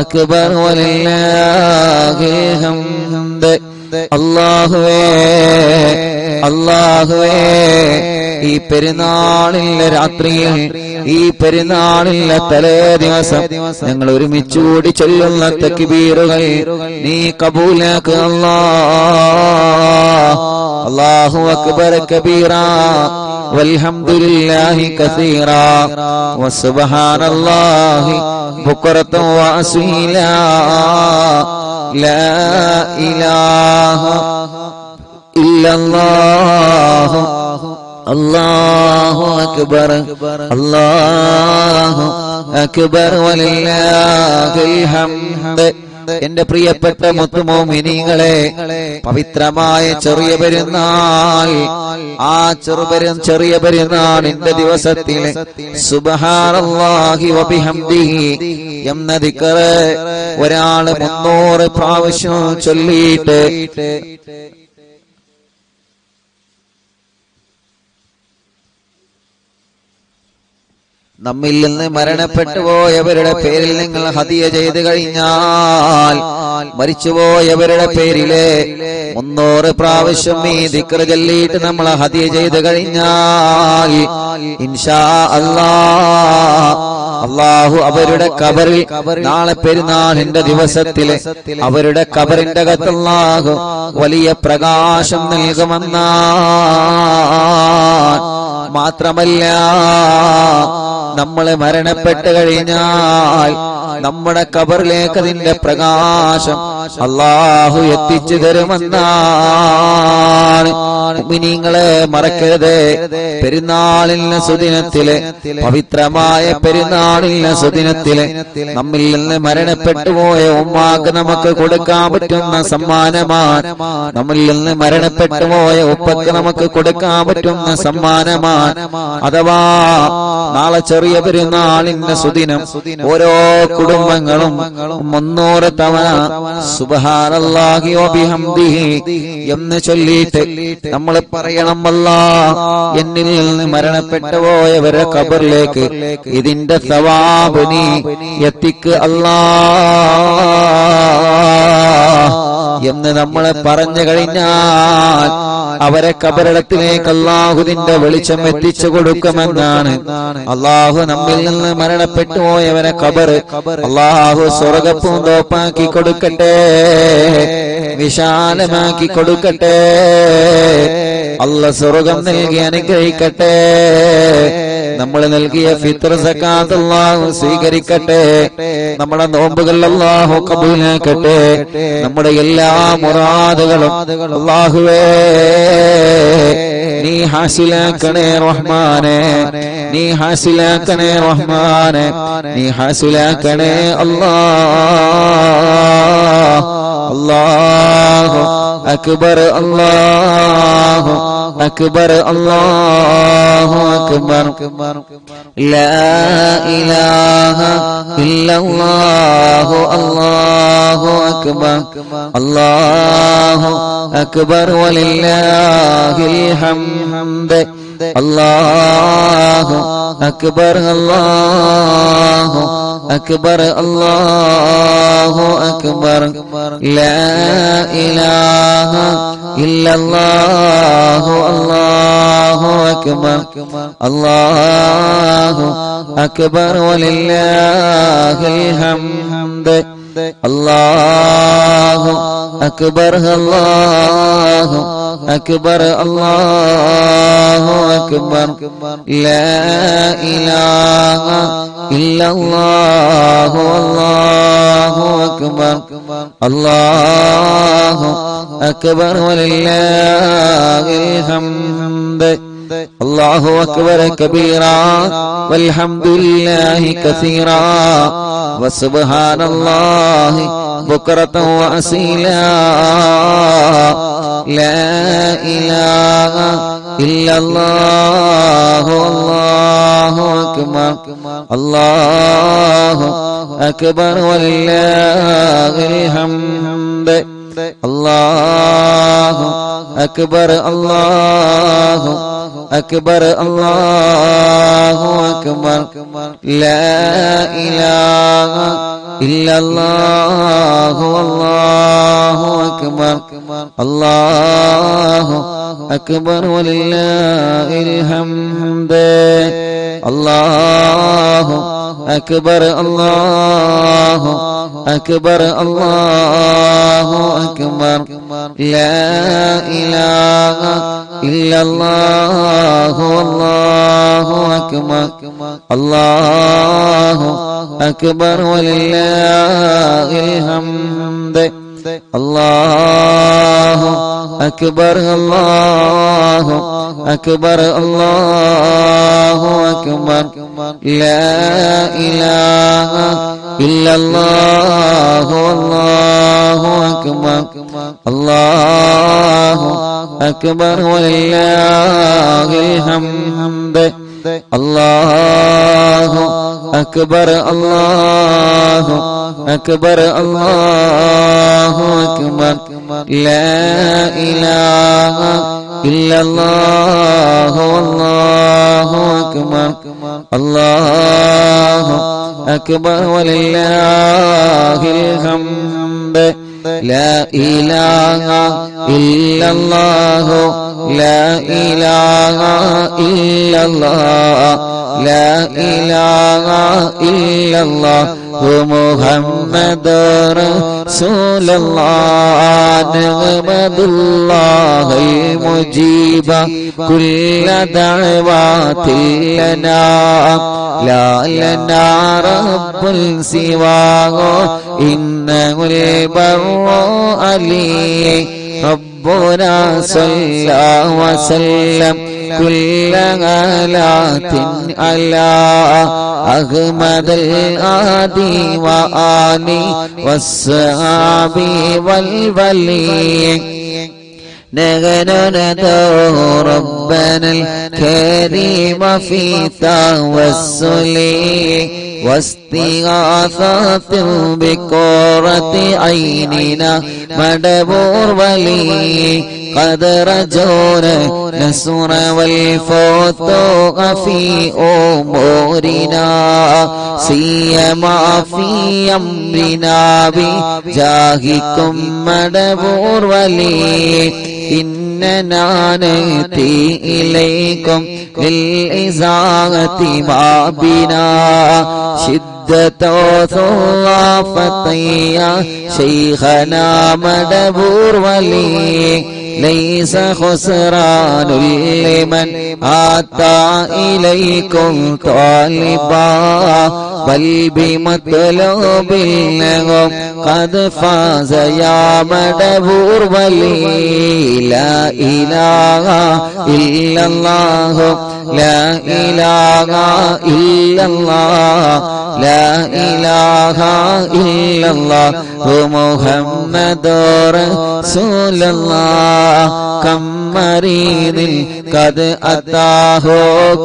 അക്ബർ വലില്ലാഹിൽ ഹംദ് അല്ലാഹുവേ അല്ലാഹുവേ ഈ പെരുന്നാളിലെ രാത്രിയിൽ ഈ പെരുന്നാളിലെ തലേ ദിവസം ഞങ്ങൾ ഒരുമിച്ച് കൂടി ചൊല്ലുന്ന തക്ബീറുകൾ നീ കബൂലാക്കുക അല്ലാഹ് അല്ലാഹു അക്ബർ കബീറാ വൽഹംദുലില്ലാഹി കസീറാ വസുബ്ഹാനല്ലാഹി ബുക്റതൻ വഅസീലാ ലാ ഇലാഹ ഇല്ലല്ലാഹു അല്ലാഹു അക്ബർ അല്ലാഹു അക്ബർ വലില്ലാഹിൽ ഹംദ് എന്റെ പ്രിയപ്പെട്ട മുത്തുമോമിനീങ്ങളെ പവിത്രമായ ചെറിയ പെരുന്നാൾ ആ ചെറിയ പെരുന്നാളിന്റെ ദിവസത്തിലെ സുബ്ഹാനല്ലാഹി വബിഹംദിഹി എന്ന ദിക്ർ ഒരാൾ 300 പ്രാവശ്യം ചൊല്ലിയിട്ട് നമ്മിൽ നിന്ന് മരണപ്പെട്ടു പോയവരുടെ പേരിൽ നിങ്ങൾ ഹദിയ ചെയ്തു കഴിഞ്ഞാൽ മരിച്ചുപോയവരുടെ പേരിലെ 300 പ്രാവശ്യം ഈ ദിക്ർ ചൊല്ലിയിട്ട് നമ്മൾ ഹദിയ ചെയ്തു കഴിഞ്ഞാൽ ഇൻഷാ അല്ലാഹ് അല്ലാഹു അവരുടെ ഖബറിൽ നാളെ പെരുന്നാളിന്റെ ദിവസത്തിലെ അവരുടെ ഖബറിന്റെ അകത്ത് അല്ലാഹു വലിയ പ്രകാശം നൽകുമെന്നാണ് മാത്രമല്ല നമ്മൾ മരണപ്പെട്ടു കഴിഞ്ഞാൽ നമ്മുടെ ഖബറിലേക്ക് അതിന്റെ പ്രകാശം അല്ലാഹു എത്തിച്ചു തരുമെന്നാണ്. മുഅ്മിനീങ്ങളെ മറക്കരുത്, പെരുന്നാളിന്റെ സുദിനത്തിലെ പവിത്രമായ പെരുന്നാളിന്റെ സുദിനത്തിലെ നമ്മിൽ നിന്ന് മരണപ്പെട്ടു പോയ ഉമ്മാക്ക് നമുക്ക് കൊടുക്കാൻ പറ്റുന്ന സമ്മാനമാണ്. നമ്മിൽ നിന്ന് മരണപ്പെട്ടു പോയ ഉപ്പക്ക് നമുക്ക് കൊടുക്കാൻ പറ്റുന്ന സമ്മാനമാണ്. അഥവാ നാളെ ചെറിയ പെരുന്നാളിന്റെ സുദിനം ഓരോ കുടുംബങ്ങളും 300 തവണ സുബ്ഹാനല്ലാഹി വബിഹംദിഹി എന്ന് ചൊല്ലിയിട്ട് നമ്മൾ പറയണം, അല്ലാഹ് എന്നിൽ നിന്ന് മരണപ്പെട്ടു പോയവരെ ഖബറിലേക്ക് ഇതിന്റെ സവാബ് നീ എത്തിക്ക് അല്ലാഹ് എന്ന് നമ്മൾ പറഞ്ഞു കഴിഞ്ഞാൽ അവരെ ഖബറിടത്തിലേക്ക് അല്ലാഹുവിന്റെ വെളിച്ചം എത്തിച്ചു കൊടുക്കുമെന്നാണ്. അല്ലാഹു നമ്മിൽ നിന്ന് മരണപ്പെട്ടു പോയവരെ ഖബർ അല്ലാഹു സ്വർഗ്ഗപ്പൂന്തോപ്പാക്കി കൊടുക്കട്ടെ, വിശാലമാക്കി കൊടുക്കട്ടെ. അല്ലാഹു സ്വർഗ്ഗം നൽകി അനുഗ്രഹിക്കട്ടെ. നമ്മൾ നൽകിയ ഫിത്ർ സകാത്ത് അല്ലാഹു സ്വീകരിക്കട്ടെ. നമ്മുടെ നോമ്പുകൾ അല്ലാഹു കബൂലാക്കട്ടെ. നമ്മുടെ എല്ലാ മുറാദുകളും അല്ലാഹുവേ നീ ഹാസിലാക്കണേ റഹ്മാനെ, നീ ഹാസിലാക്കണേ റഹ്മാനെ, നീ ഹാസിലാക്കണേ അല്ലാഹ്. അല്ലാഹു അക്ബർ, അല്ലാഹു അക്ബർ, അല്ലാഹു അക്ബർ. ലാ ഇലാഹ ഇല്ലല്ലാഹു അല്ലാഹു അക്ബർ. അല്ലാഹു അക്ബർ വലില്ലാഹിൽ ഹംദ്. അല്ലാഹു അക്ബർ, അല്ലാഹു അക്ബർ, അല്ലാഹു അക്ബർ. ലാ ഇലാഹ ഇല്ലല്ലാഹു അല്ലാഹു അക്ബർ. അല്ലാഹു അക്ബർ വലില്ലാഹിൽ ഹംദ്. അല്ലാഹു അക്ബർ, അല്ലാഹു അക്ബർ, അല്ലാഹു അക്ബർ. ലാ ഇലാഹ ഇല്ലല്ലാഹു അല്ലാഹു അക്ബർ. അല്ലാഹു അക്ബർ വലില്ലാഹിൽ ഹംദ്. അല്ലാഹു അക്ബർ കബീറാ വൽഹംദുലില്ലാഹി കസീറാ വസുബ്ഹാനല്ലാഹി ബുക്റതൻ വഅസീലാ. ലാ ഇലാഹ ഇല്ലല്ലാഹു അല്ലാഹു അക്ബർ. അല്ലാഹു അക്ബർ വലില്ലാഹിൽ ഹംദ്. അല്ലാഹു അക്ബർ, അല്ലാഹു അക്ബർ, അല്ലാഹു അക്ബർ. ലാ ഇലാഹ ഇല്ലല്ലാഹു അല്ലാഹു അക്ബർ. അല്ലാഹു അക്ബർ വലില്ലാഹിൽ ഹംദ്. അല്ലാഹു അക്ബർ, അല്ലാഹു അക്ബർ, അല്ലാഹു അക്ബർ. ലാ ഇലാഹ ഇല്ലല്ലാഹു അല്ലാഹു അക്ബർ. അല്ലാഹു അക്ബർ വലില്ലാഹിൽ ഹംദ്. അല്ലാഹു അക്ബർ, അല്ലാഹു അക്ബർ, അല്ലാഹു അക്ബർ. ലാ ഇലാഹ ഇല്ലല്ലാഹു അല്ലാഹു അക്ബർ. അല്ലാഹു അക്ബർ വലില്ലാഹിൽ ഹംദ്. അല്ലാഹു അക്ബർ, അല്ലാഹു അക്ബർ, അല്ലാഹു അക്ബർ. ലാ ഇലാഹ ഇല്ലല്ലാഹു അല്ലാഹു അക്ബർ. അല്ലാഹു അക്ബർ വലില്ലാഹിൽ ഹംദ്. ലാ ഇലാഹ ഇല്ലല്ലാഹു لا إله إلا الله لا إله إلا الله محمد رسول الله نحمد الله المجيب كل دعوات لنا لا لنا رب سواه إنه البر علي ربنا صلى وسلم كل آلات على أحمد الآدي وآلي والصحابي والولي نحن ندعو ربنا الكريم في توسل واستغاثة بقرة عيننا مدبور ولي قد رجونا نصر والفتوح في أمورنا سيما في أمرنا بجاهكم مدبور ولي إننا نأتي إليكم للإزاغة ما بنا شدة ثقافة يا شيخنا مدبور ولي ليس خسران لمن أتى إليكم طالبا بل بمطلوب لهم قد فاز يا مدبور ولي لا إله إلا الله لا إله إلا الله لا إله إلا الله محمد رسول الله كم مريض قد أتاه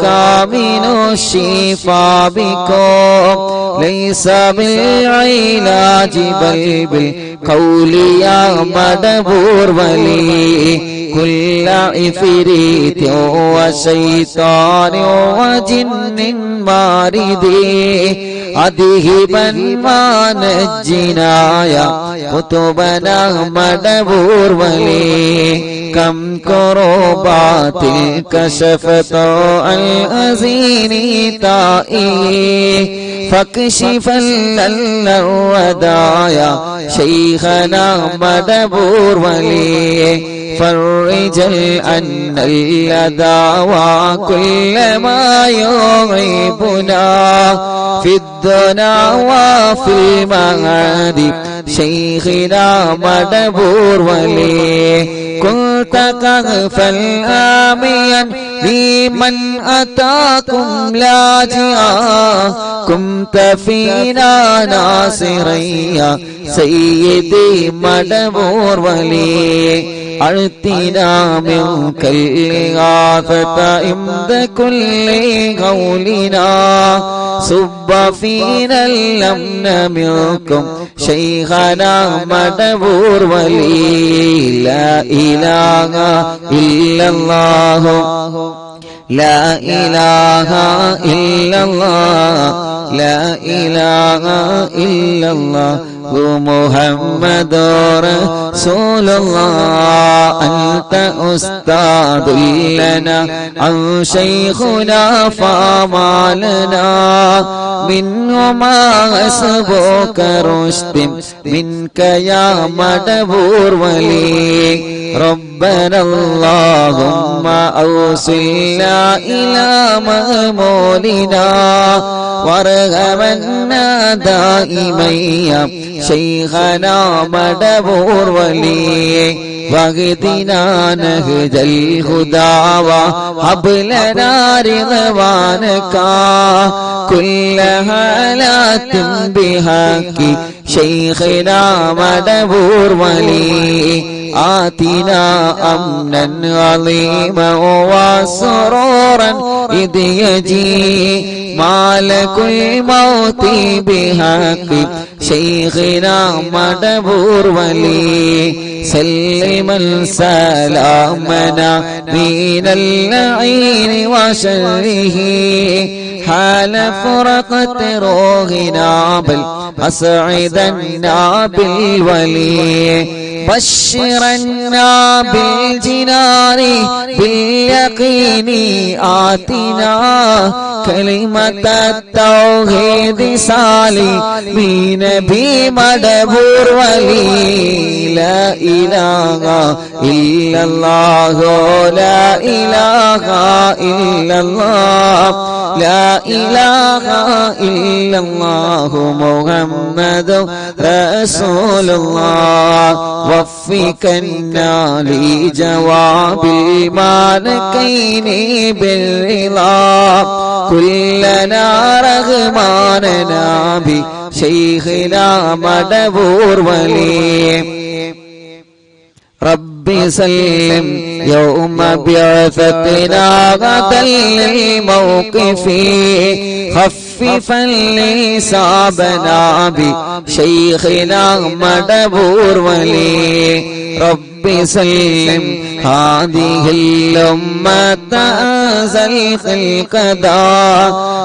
كامل الشفاء بكم ليس بالعلاج بل بالقول يا مدبور ولي كل عفريت وشيطان وجن مارد أذهبا ما نجنا يا كتبنا مدبور ولي كم كربات كشفت الأزين تائي فاكشف الودايا شيخنا مدبور ولي فرج أن اللدى وكل ما يغيبنا في الدنا وفي المعاد شيخنا مدبور ولي كنت كهفا آميا لمن أتاكم لاجئا كنت فينا ناصريا سيدي مدبور ولي أعطنا منك الإغاثة عند كل قولنا صب فينا الأمن منكم شيخنا مدبور ولي لا إله إلا الله لا إله إلا الله لا إله إلا الله محمد رسول الله أنت أستاذ لنا أو شيخنا فما لنا منهما أسبوك رشد منك يا مدبور ولي ربنا اللهم أوصلنا إلى مأمولنا وارحمنا دائما يا شيخنا مدبور ولي واهدنا نهج الهدى وهب لنا رضوانك كل حالات بحق شيخنا مدبور ولي آتنا أمنا عظيما وسرورا إذ يجي مالك الموت بحق شيخنا مدبور ولي سلما سلامنا من اللعين وشره حال فرقة روحنا بل أسعدنا بالولي بشرنا بالجنان باليقين آتنا كلمة التوحيد سالمين بمدبور ولي لا إله إلا الله لا إله إلا الله لا إله إلا الله محمد رسول الله وفقنا لجواب المالكين بالرضا كلنا رغماننا بشيخنا مدبور ولي ربي سلم يوم بعثتنا غدا للموقف خففا لصابنا بشيخنا مدبور ولي ربي سلم هذه الأمة أزل خلق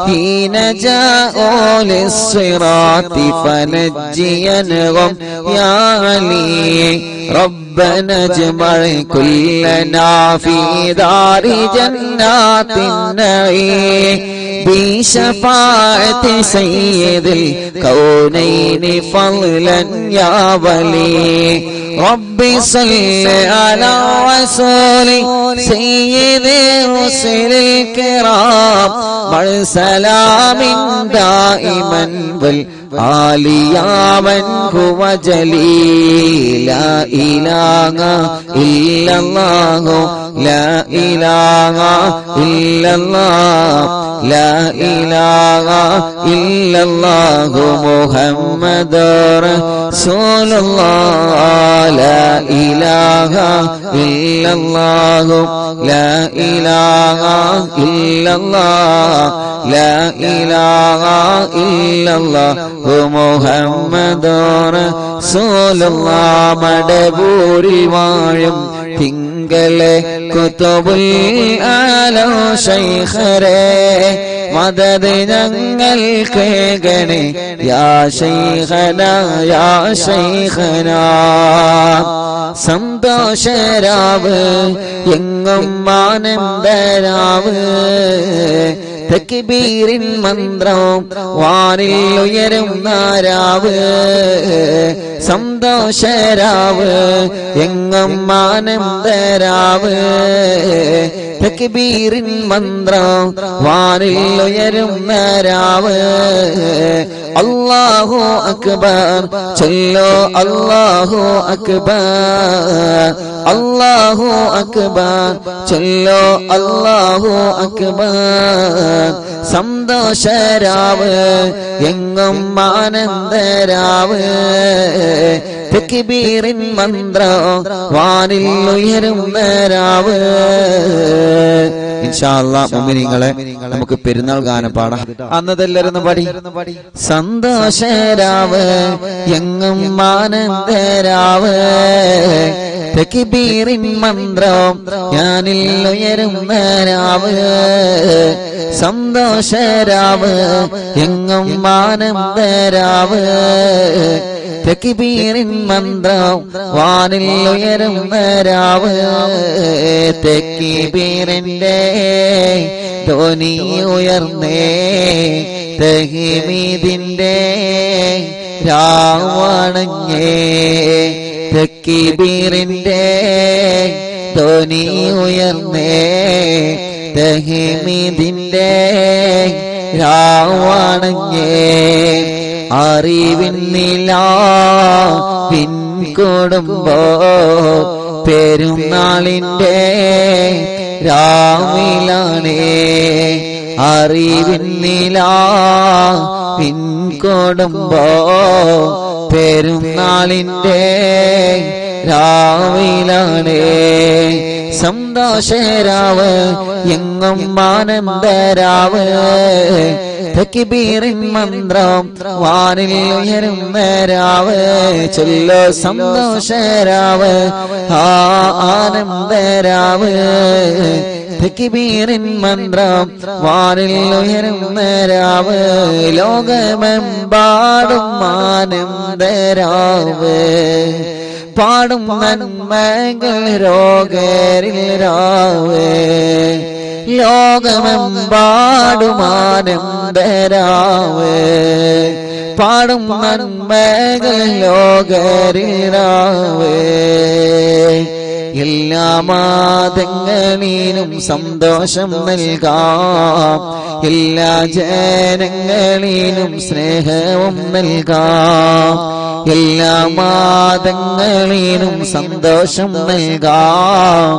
حين جاءوا للصراط فنجينهم يا علي ربنا اجمع كلنا في دار جنات النعيم بشفاعة سيد الكونين فضلا يا ولي ربي صل على رسول سيد الرسل الكرام مع سلام دائما والآل يا من هو جليل لا إله إلا الله لا إله إلا الله لا إله إلا الله محمد رسول الله لا إله إلا الله لا إله إلا الله لا إله إلا الله محمد رسول الله മടബൂരിൽ വാഴും തിങ്കളെ കുതുബുൽ ആലം ശൈഖരേ മദദ് ഞങ്ങൾക്ക് ഗണേ യാ ശൈഖന യാ ശൈഖന സന്തോഷരാവ് എങ്ങും ആനന്ദരാവ് തക്ബീറിൻ മന്ത്രം വാനിൽ ഉയരുന്ന രാവ് സന്തോഷരാവ് എങ്ങും ആനന്ദരാവ് തക്ബീറിൻ മന്ത്രം വാനിൽ ഉയരുന്ന രാവ് അല്ലാഹു അക്ബർ ചൊല്ലോ അല്ലാഹു അക്ബർ അല്ലാഹു അക്ബർ ചൊല്ലോ അല്ലാഹു അക്ബർ സന്തോഷരാവ് എങ്ങും ആനന്ദരാവ് തക്ബീറിൻ മന്ത്രം വാനിൽ ഉയരുന്ന രാവ് ഇൻഷാ അല്ലാഹ് മുഅ്മിനീങ്ങളെ നമുക്ക് പെരുന്നാൾ ഗാനം പാടാം അന്നതെല്ലാരും പാടി സന്തോഷരാവ് എങ്ങും ആനന്ദരാവ് തക്ബീറിൻ മന്ത്രം ഞാനിൽ ഉയരുന്ന രാവ് സന്തോഷരാവ് എങ്ങും ആനന്ദരാവ് തക്ബീറിൻ മന്ത്രം വാനിൽ ഉയരുന്ന രാവ് തക്ബീറിന്റെ ധ്വനി ഉയർന്നേ തഹ്മീദിന്റെ രാവണങ്ങേ തക്ബീറിന്റെ ധ്വനി ഉയർന്നേ തഹ്മീദിന്റെ രാവണങ്ങേ അറിവിന്നിലാവിൻ കൊടുമ്പോ പെരുന്നാളിന്റെ രാവിലാണേ അറിവിന്നിലാവിൻ കൊടുമ്പോ പെരുന്നാളിന്റെ രാവിലാണേ സന്തോഷരാവ് എങ്ങും ആനന്ദരാവ് തക്ബീറിൻ മന്ത്രം വാനിൽ ഉയരുന്ന രാവ് ചൊല്ലോ സന്തോഷരാവ് ആനന്ദരാവ് തക്ബീറിൻ മന്ത്രം വാനിൽ ഉയരുന്ന രാവ് ലോകമെമ്പാടും ആനന്ദരാവ് പാടും നന്മകൾ രോഗരിൽ രാവേ ലോകമെമ്പാടുമാനന്ദരാവേ പാടും നന്മകൾ ലോകരിൽ രാവേ എല്ലാ മാതങ്ങളിലും സന്തോഷം നൽകാം എല്ലാ ജനങ്ങളിലും സ്നേഹവും നൽകാം എല്ലാ മാതങ്ങളിലും സന്തോഷം നൽകാം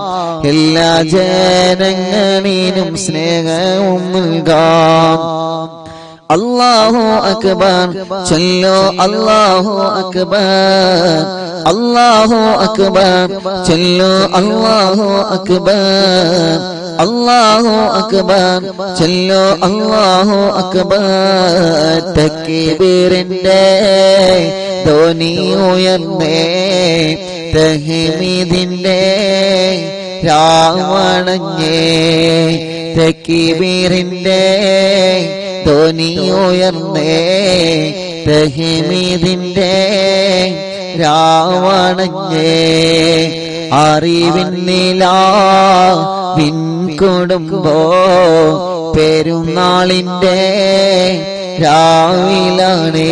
എല്ലാ ജനങ്ങളിലും സ്നേഹവും നൽകാം അല്ലാഹു അക്ബർ ചൊല്ലോ അല്ലാഹു അക്ബർ അല്ലാഹു അക്ബർ ചൊല്ലോ അല്ലാഹു അക്ബർ അല്ലാഹു അക്ബർ ചൊല്ലോ അല്ലാഹു അക്ബർ തക്ബീറിന്റെ ധ്വനി ഉയർന്നേ തഹ്മീദിന്റെ രാവണഞ്ഞേ തക്ബീറിന്റെ ധ്വനി ഉയർന്നേ തഹ്മീദിന്റെ രാവണഞ്ഞേ അറിവിൻ നിലാവിൻ കുടുംബോ പെരുന്നാളിന്റെ രാവിലാണേ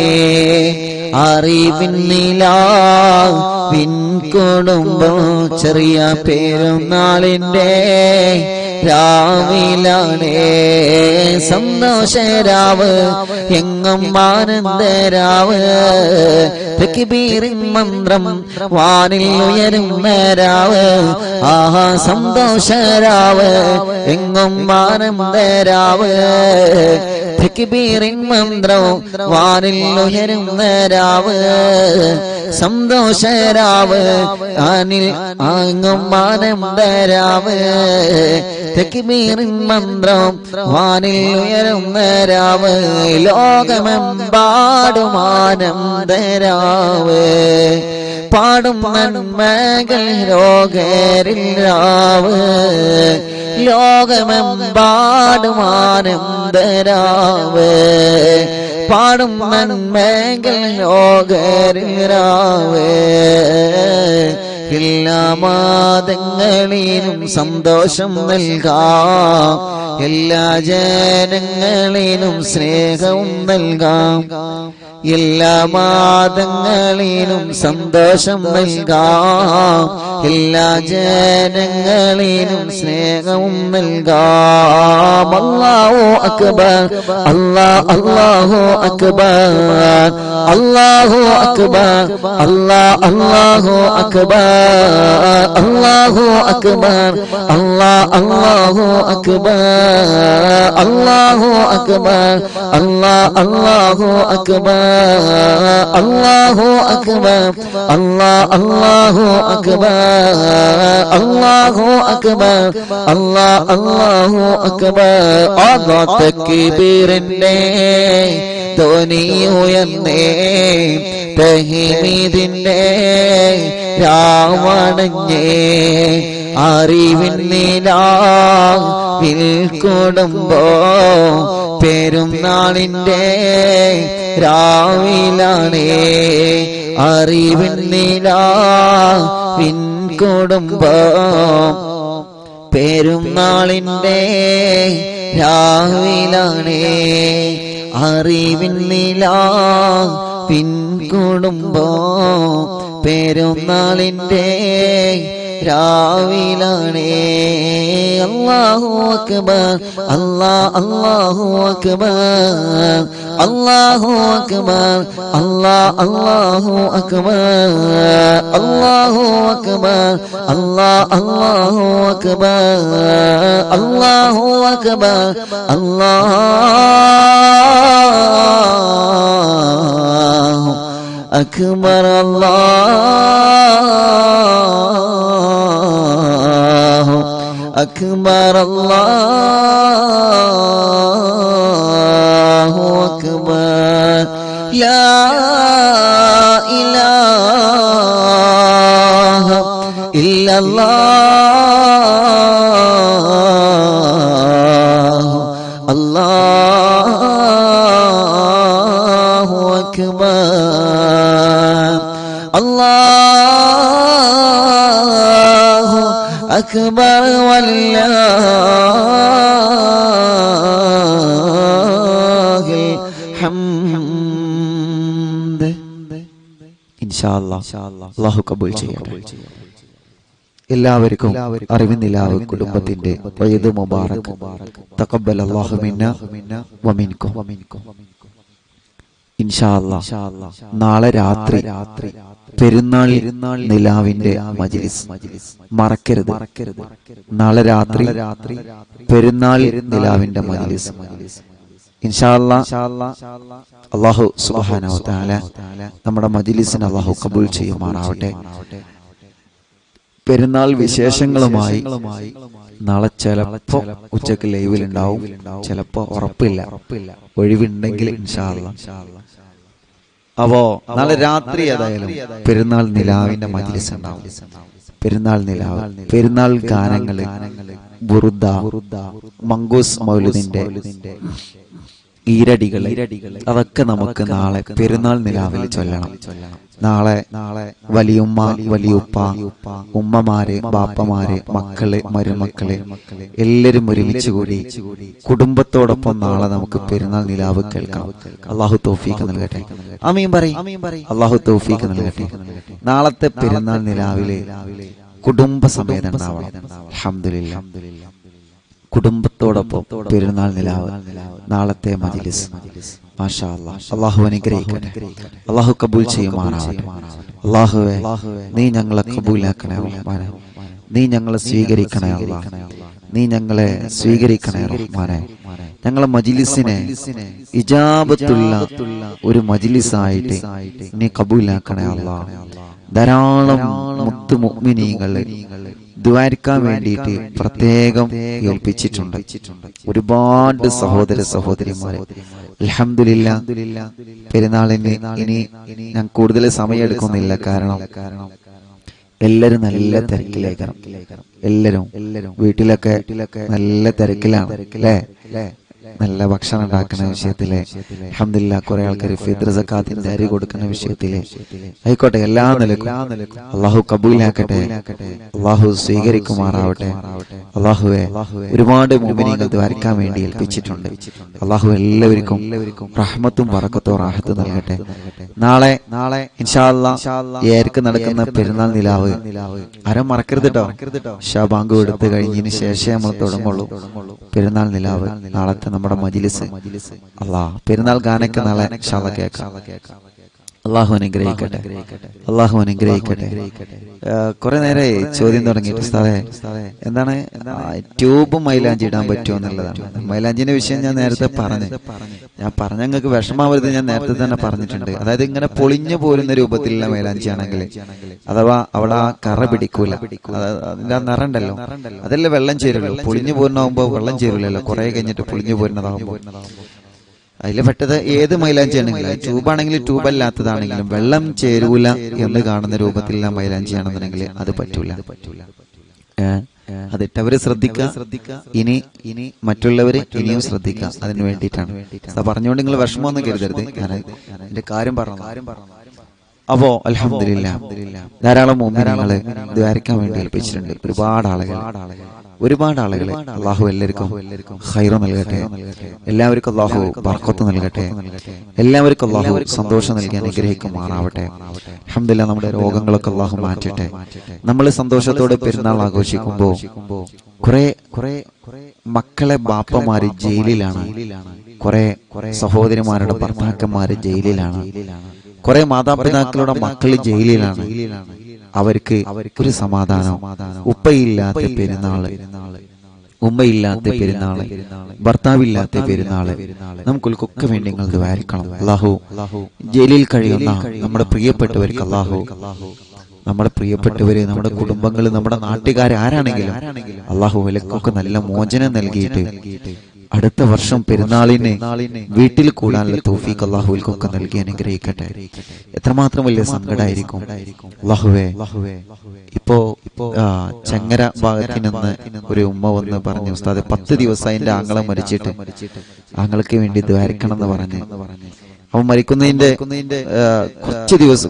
അറിവിൻ നിലാവിൻ കുടുംബോ ചെറിയ പെരുന്നാളിന്റെ രാവിലാണേ സന്തോഷരാവ് എങ്ങും ആനന്ദരാവ് തക്ബീറിൻ മന്ത്രം വാനിൽ ഉയരുന്ന രാവ് ആഹാ സന്തോഷരാവ് എങ്ങും ആനന്ദരാവ് തക്ബീറിൻ മന്ത്രം വാനിൽ ഉയരുന്ന രാവ് സന്തോഷരാവ് ആനിൽ അങ്ങും ആനന്ദരാവ് തക്ബീറിൻ മന്ത്രം വാനിൽ ഉയരുന്ന രാവ് ലോകമെമ്പാടും ആനന്ദരാവ് പാടും നന്മകൾ രോഗരിൽ രാവ് ലോകമെമ്പാടും ആനന്ദരാവ് പാടും നന്മകൾ രോഗരിൽ രാവ് എല്ലാ മാതങ്ങളിലും സന്തോഷം നൽകാം എല്ലാ ജനങ്ങളിലും സ്നേഹവും നൽകാം എല്ലാ മാതങ്ങളിലും സന്തോഷം നൽകാം എല്ലാ ജനങ്ങളിലും സ്നേഹവും നൽകാം അല്ലാഹു അക്ബർ അല്ലാഹു അക്ബർ അല്ലാഹു അക്ബർ അല്ലാഹു അക്ബർ അല്ലാഹു അക്ബർ അല്ലാഹു അക്ബർ അല്ലാഹു അക്ബർ അല്ലാഹു അക്ബർ അല്ലാഹു അക്ബർ അല്ലാഹു അക്ബർ അല്ലാഹു അക്ബർ അല്ലാഹു അക്ബർ അല്ലാ തക്ബീറിന്റെ ധ്വനി ഉയർന്നേ തഹ്മീദിന്റെ രാവണഞ്ഞേ അറിവിൻ നിലാവിൽ കുടുംബോ പെരുന്നാളിന്റെ രാവിലാണേ അറിവിൻ നിലാവിൻ കുടുംബോ പെരുന്നാളിന്റെ രാവിലാണേ അറിവിൻ നിലാവിൻ കുടുംബോ പെരുന്നാളിന്റെ രാവിലാണേ അല്ലാഹു അക്ബർ അല്ലാഹു അക്ബർ അല്ലാഹു അക്ബർ അല്ലാഹു അക്ബർ അല്ലാഹു അക്ബർ അല്ലാഹു അക്ബർ അല്ലാഹു അക്ബർ അല്ലാഹു അക്ബർ അല്ലാഹു അക്ബർ അല്ലാഹു അക്ബർ ലാ ഇലാഹ ഇല്ലല്ലാഹ് അല്ലാഹു അക്ബർ അല്ലാഹു أكبر والله الحمد إن شاء الله الله قبول ചെയ്യട്ടെ എല്ലാവർക്കും അറിവിൻ നിലാവ് കുടുംബത്തിന്റെ ഈദ് മുബാറക് തഖബ്ബൽ അല്ലാഹു മിന്നാ വമിൻകും ഇൻഷാ അല്ലാഹ് നാളെ രാത്രി പെരുന്നാൾ നിലാവിന്റെ മജ്ലിസ് മറക്കരുത് നാളെ രാത്രി പെരുന്നാൾ നിലാവിന്റെ മജ്ലിസ് ഇൻഷാ അല്ലാഹ് അല്ലാഹു സുബ്ഹാനഹു വ തആല നമ്മുടെ മജ്ലിസിനെ അല്ലാഹു ഖബൂൽ ചെയ്യുമാറാവട്ടെ പെരുന്നാൾ വിശേഷങ്ങളുമായി നാളെ ചിലപ്പോ ഉച്ചക്ക് ലൈവിൽ ഉണ്ടാവും ചിലപ്പോ ഉറപ്പില്ല ഒഴിവുണ്ടെങ്കിൽ ഇൻഷാ അല്ലാഹ് അപ്പോ നാളെ രാത്രി ഏതായാലും പെരുന്നാൾ നിലാവിന്റെ മജ്ലിസ് ഉണ്ടാവും പെരുന്നാൾ നിലാവ് പെരുന്നാൾ ഗാനങ്ങള് ബുറുദ മങ്കൂസ് മൗലിദിന്റെ ഈരടികൾ അതൊക്കെ നമുക്ക് നാളെ പെരുന്നാൾ നിലാവിൽ ചൊല്ലണം നാളെ വലിയുമ്മ വലിയുപ്പ ഉമ്മമാര് ബാപ്പമാര് മക്കള് മരുമക്കള് എല്ലാരും ഒരുമിച്ച് കൂടി കുടുംബത്തോടൊപ്പം നാളെ നമുക്ക് പെരുന്നാൾ നിലാവ് കേൾക്കാം അല്ലാഹു തൗഫീഖ് നൽകട്ടെ ആമീൻ പറയ് അല്ലാഹു തൗഫീഖ് നൽകട്ടെ നാളത്തെ പെരുന്നാൾ നിലാവിലെ കുടുംബ സമേതം ഉണ്ടാവണം അൽഹംദുലില്ലാ കുടുംബത്തോടൊപ്പം പെരുന്നാൾ നിലാവ് നാളത്തെ മജ്ലിസ് മാഷാ അല്ലാഹ് അല്ലാഹു അനുഗ്രഹിക്കട്ടെ അല്ലാഹു കബൂൽ ചെയ്യുമാറാവട്ടെ അല്ലാഹുവേ നീ ഞങ്ങളെ കബൂലാക്കണേ റഹ്മാനേ നീ ഞങ്ങളെ സ്വീകരിക്കണേ അല്ലാഹ് നീ ഞങ്ങളെ സ്വീകരിക്കണേ റഹ്മാനേ ഞങ്ങളെ മജ്ലിസിനെ ഇജാബത്തുള്ള ഒരു മജ്ലിസായിട്ട് നീ കബൂലാക്കണേ അല്ലാഹ് ധാരാളം മുത്ത് മുഅ്മിനീങ്ങളെ ദുആരിക്കാൻ വേണ്ടിയിട്ട് പ്രത്യേകം ഏൽപ്പിച്ചിട്ടുണ്ട് ഒരുപാട് സഹോദര സഹോദരിമാരെ അൽഹംദുലില്ലാ പെരുന്നാളിന് ഇനി ഞാൻ കൂടുതൽ സമയം എടുക്കുന്നില്ല കാരണം എല്ലാരും നല്ല തിരക്കിലേക്കാണ് എല്ലാരും വീട്ടിലൊക്കെ നല്ല തിരക്കിലാണ് അല്ലേ നല്ല ഭക്ഷണം ഉണ്ടാക്കുന്ന വിഷയത്തില് അൽഹംദുലില്ലാ കുറെ ആൾക്കാർ ഫിത്ർ സക്കാത്തിന്റെ അരി കൊടുക്കുന്ന വിഷയത്തില് ആയിക്കോട്ടെ എല്ലാ നിലക്കും അല്ലാഹു കബൂലാക്കട്ടെ അല്ലാഹു സ്വീകരിക്കുമാറാവട്ടെ അല്ലാഹുവേ ഒരുപാട് മുഅ്മിനീങ്ങൾ ദുആരിക്കാൻ വേണ്ടി ഏൽപ്പിച്ചിട്ടുണ്ട് അല്ലാഹു എല്ലാവർക്കും റഹ്മത്തും ബറക്കത്തും റാഹത്തും നൽകട്ടെ നാളെ ഇൻഷാ അല്ലാഹ് ഏർക്ക് നടക്കുന്ന പെരുന്നാൾ നിലാവ് ആരും മറക്കരുത് കേട്ടോ ശബാങ്ക് എടുത്ത് കഴിഞ്ഞതിന് ശേഷം നമ്മൾ തുടങ്ങുള്ളൂ പെരുന്നാൾ നിലാവ് നാളത്തെ നമ്മുടെ മജ്ലിസ് അല്ലാഹ് പെരുന്നാൾ ഗാനൊക്കെ നാളെ ഇൻഷാ അല്ലാഹ് കേൾക്കാം അല്ലാഹു അനുഗ്രഹിക്കട്ടെ അല്ലാഹു അനുഗ്രഹിക്കട്ടെ കുറെ നേരെ ചോദ്യം തുടങ്ങിയിട്ട് ഉസ്താദേ എന്താണ് ട്യൂബ് മൈലാഞ്ചി ഇടാൻ പറ്റുമോ എന്നുള്ളതാണ് മൈലാഞ്ചിന്റെ വിഷയം ഞാൻ നേരത്തെ ഞാൻ പറഞ്ഞ നിങ്ങൾക്ക് വിഷമാവരുത് ഞാൻ നേരത്തെ തന്നെ പറഞ്ഞിട്ടുണ്ട് അതായത് ഇങ്ങനെ പൊളിഞ്ഞു പോരുന്ന രൂപത്തിലുള്ള മൈലാഞ്ചി ആണെങ്കിൽ അഥവാ അവിടെ ആ കറ പിടിക്കൂല അതിന്റെ ആ നിറം ഉണ്ടല്ലോ അതല്ലേ വെള്ളം ചേരുള്ളൂ പൊളിഞ്ഞു പോരുന്നാകുമ്പോ വെള്ളം ചേരൂലല്ലോ കുറെ കഴിഞ്ഞിട്ട് പൊളിഞ്ഞു പോരുന്നതാകുമ്പോ അതിൽ പെട്ടത് ഏത് മൈലാഞ്ചി ആണെങ്കിലും ട്യൂബാണെങ്കിലും ട്യൂബ് അല്ലാത്തതാണെങ്കിലും വെള്ളം ചേരൂല എന്ന് കാണുന്ന രൂപത്തിലുള്ള മൈലാഞ്ചി ആണെന്നുണ്ടെങ്കിൽ അത് പറ്റൂല അതിട്ടവര് ശ്രദ്ധിക്കുക ഇനി മറ്റുള്ളവര് ഇനിയും ശ്രദ്ധിക്കുക അതിന് വേണ്ടിയിട്ടാണ് പറഞ്ഞുകൊണ്ട് നിങ്ങൾ വിഷമമൊന്നും കരുതരുത് ഞാൻ എന്റെ കാര്യം പറഞ്ഞു അപ്പോ അൽഹംദുലില്ലാ ധാരാളം മുഅ്മിനീങ്ങളെ ദുആരിക്കാൻ വേണ്ടി ഏൽപ്പിച്ചിട്ടുണ്ട് ഒരുപാട് ആളുകളെ അല്ലാഹു എല്ലാവർക്കും ഖൈറ് നൽകട്ടെ എല്ലാവർക്കും അല്ലാഹു ബർക്കത്ത് നൽകട്ടെ എല്ലാവർക്കും അല്ലാഹു സന്തോഷം നൽകി അനുഗ്രഹിക്കുമാറാവട്ടെ അൽഹംദുലില്ലാ നമ്മുടെ രോഗങ്ങളൊക്കെ അല്ലാഹു മാറ്റട്ടെ നമ്മൾ സന്തോഷത്തോടെ പെരുന്നാൾ ആഘോഷിക്കുമ്പോൾ കുറെ മക്കളെ ബാപ്പമാര് ജയിലിലാണ് കുറെ സഹോദരിമാരുടെ ഭർത്താക്കന്മാര് ജയിലിലാണ് കുറെ മാതാപിതാക്കളുടെ മക്കള് ജയിലിലാണ് അവർക്ക് ഒരു സമാധാനം ഉപ്പയില്ലാത്ത പെരുന്നാള് ഉമ്മയില്ലാത്ത പെരുന്നാള് ഭർത്താവില്ലാത്ത പെരുന്നാള് നമുക്കൊക്കെ വേണ്ടി നിങ്ങൾ ദുആരിക്കണം അല്ലാഹു ജയിലിൽ കഴിയുന്ന നമ്മുടെ പ്രിയപ്പെട്ടവർക്ക് അല്ലാഹു നമ്മുടെ പ്രിയപ്പെട്ടവര് നമ്മുടെ കുടുംബങ്ങള് നമ്മുടെ നാട്ടുകാര് ആരാണെങ്കിലും അല്ലാഹു വിലക്കൊക്കെ നല്ല മോചനം നൽകിയിട്ട് അടുത്ത വർഷം പെരുന്നാളിനെ വീട്ടിൽ കൂടാനുള്ള തൗഫീഖ് അല്ലാഹുവിൽക്കൊക്കെ നൽകി അനുഗ്രഹിക്കട്ടെ എത്രമാത്രം വലിയ സങ്കടമായിരിക്കും അല്ലാഹുവേ ഇപ്പോ ചങ്ങര ഭാഗത്ത് നിന്ന് ഒരു ഉമ്മ വന്ന് പറഞ്ഞു ഉസ്താദെ 10 ദിവസം എന്റെ ആങ്ങളെ മരിച്ചിട്ട് ആങ്ങൾക്ക് വേണ്ടി ദ്വാരിക്കണം എന്ന് പറഞ്ഞു അവൻ മരിക്കുന്നതിന്റെ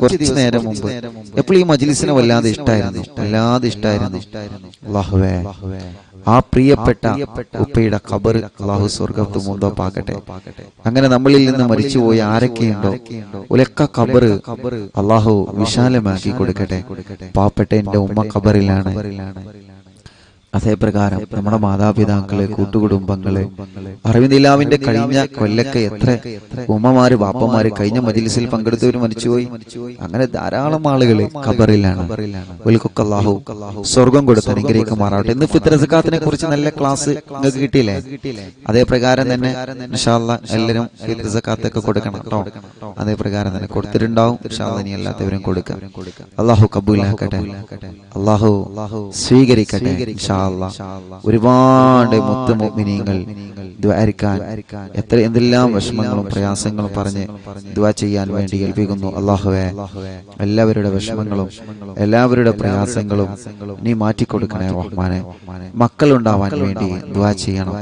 കുറച്ച് നേരം മുമ്പ് എപ്പോഴും ഈ മജ്ലിസിനെ വല്ലാതെ ഇഷ്ടായിരുന്നു. അല്ലാഹുവേ, ആ പ്രിയപ്പെട്ട ഉപ്പയുടെ ഖബർ അല്ലാഹു സ്വർഗ്ഗത്തു മുന്തോപ്പാക്കട്ടെ. അങ്ങനെ നമ്മളിൽ നിന്ന് മരിച്ചുപോയി ആരൊക്കെയുണ്ടോ ഒലക്ക ഖബർ അല്ലാഹു വിശാലമാക്കി കൊടുക്കട്ടെ. പാവപ്പെട്ട എന്റെ ഉമ്മ ഖബറിലാണ്. അതേപ്രകാരം നമ്മുടെ മാതാപിതാക്കള്, കൂട്ടുകുടുംബങ്ങള്, അറിവിനിലാവിന്റെ കഴിഞ്ഞ കൊല്ലൊക്കെ എത്ര ഉമ്മമാര് ബാപ്പമാര് കഴിഞ്ഞ മജ്ലിസിൽ പങ്കെടുത്തവര് മരിച്ചുപോയി. അങ്ങനെ ധാരാളം ആളുകള് ഖബറിലാണ്. ഒൽക്കൊക്കെ അല്ലാഹു സ്വർഗം കൊടുത്ത് അനുഗ്രഹിക്കുമാറാവട്ടെ. ഇന്ന് ഫിത്ർ സക്കാത്തിനെ കുറിച്ച് നല്ല ക്ലാസ് നിങ്ങൾക്ക് കിട്ടിയില്ലേ? അതേപ്രകാരം തന്നെ ഇൻഷാ അല്ലാഹ് എല്ലാവരും ഫിത്ർ സക്കാത്തൊക്കെ കൊടുക്കണം കേട്ടോ. അതേപ്രകാരം തന്നെ കൊടുത്തിട്ടുണ്ടാവും. ഇൻഷാ അല്ലാഹ് ഇനി എല്ലാത്തവരും കൊടുക്കാം. അല്ലാഹു കബൂലാക്കട്ടെ, അല്ലാഹു സ്വീകരിക്കട്ടെ. ഇൻഷാ ഒരുപാട് മുത്ത് മുഅ്മിനീങ്ങൾ ദുആഇക്കാൻ എന്തെല്ലാം വിഷമങ്ങളും പ്രയാസങ്ങളും പറഞ്ഞ് ദുആ ചെയ്യാൻ വേണ്ടി ഏൽപ്പിക്കുന്നു. അല്ലാഹുവേ, എല്ലാവരുടെ വിഷമങ്ങളും എല്ലാവരുടെ പ്രയാസങ്ങളും നീ മാറ്റിക്കൊടുക്കണേ റഹ്മാനെ. മക്കളുണ്ടാവാൻ വേണ്ടി ദുആ ചെയ്യണം.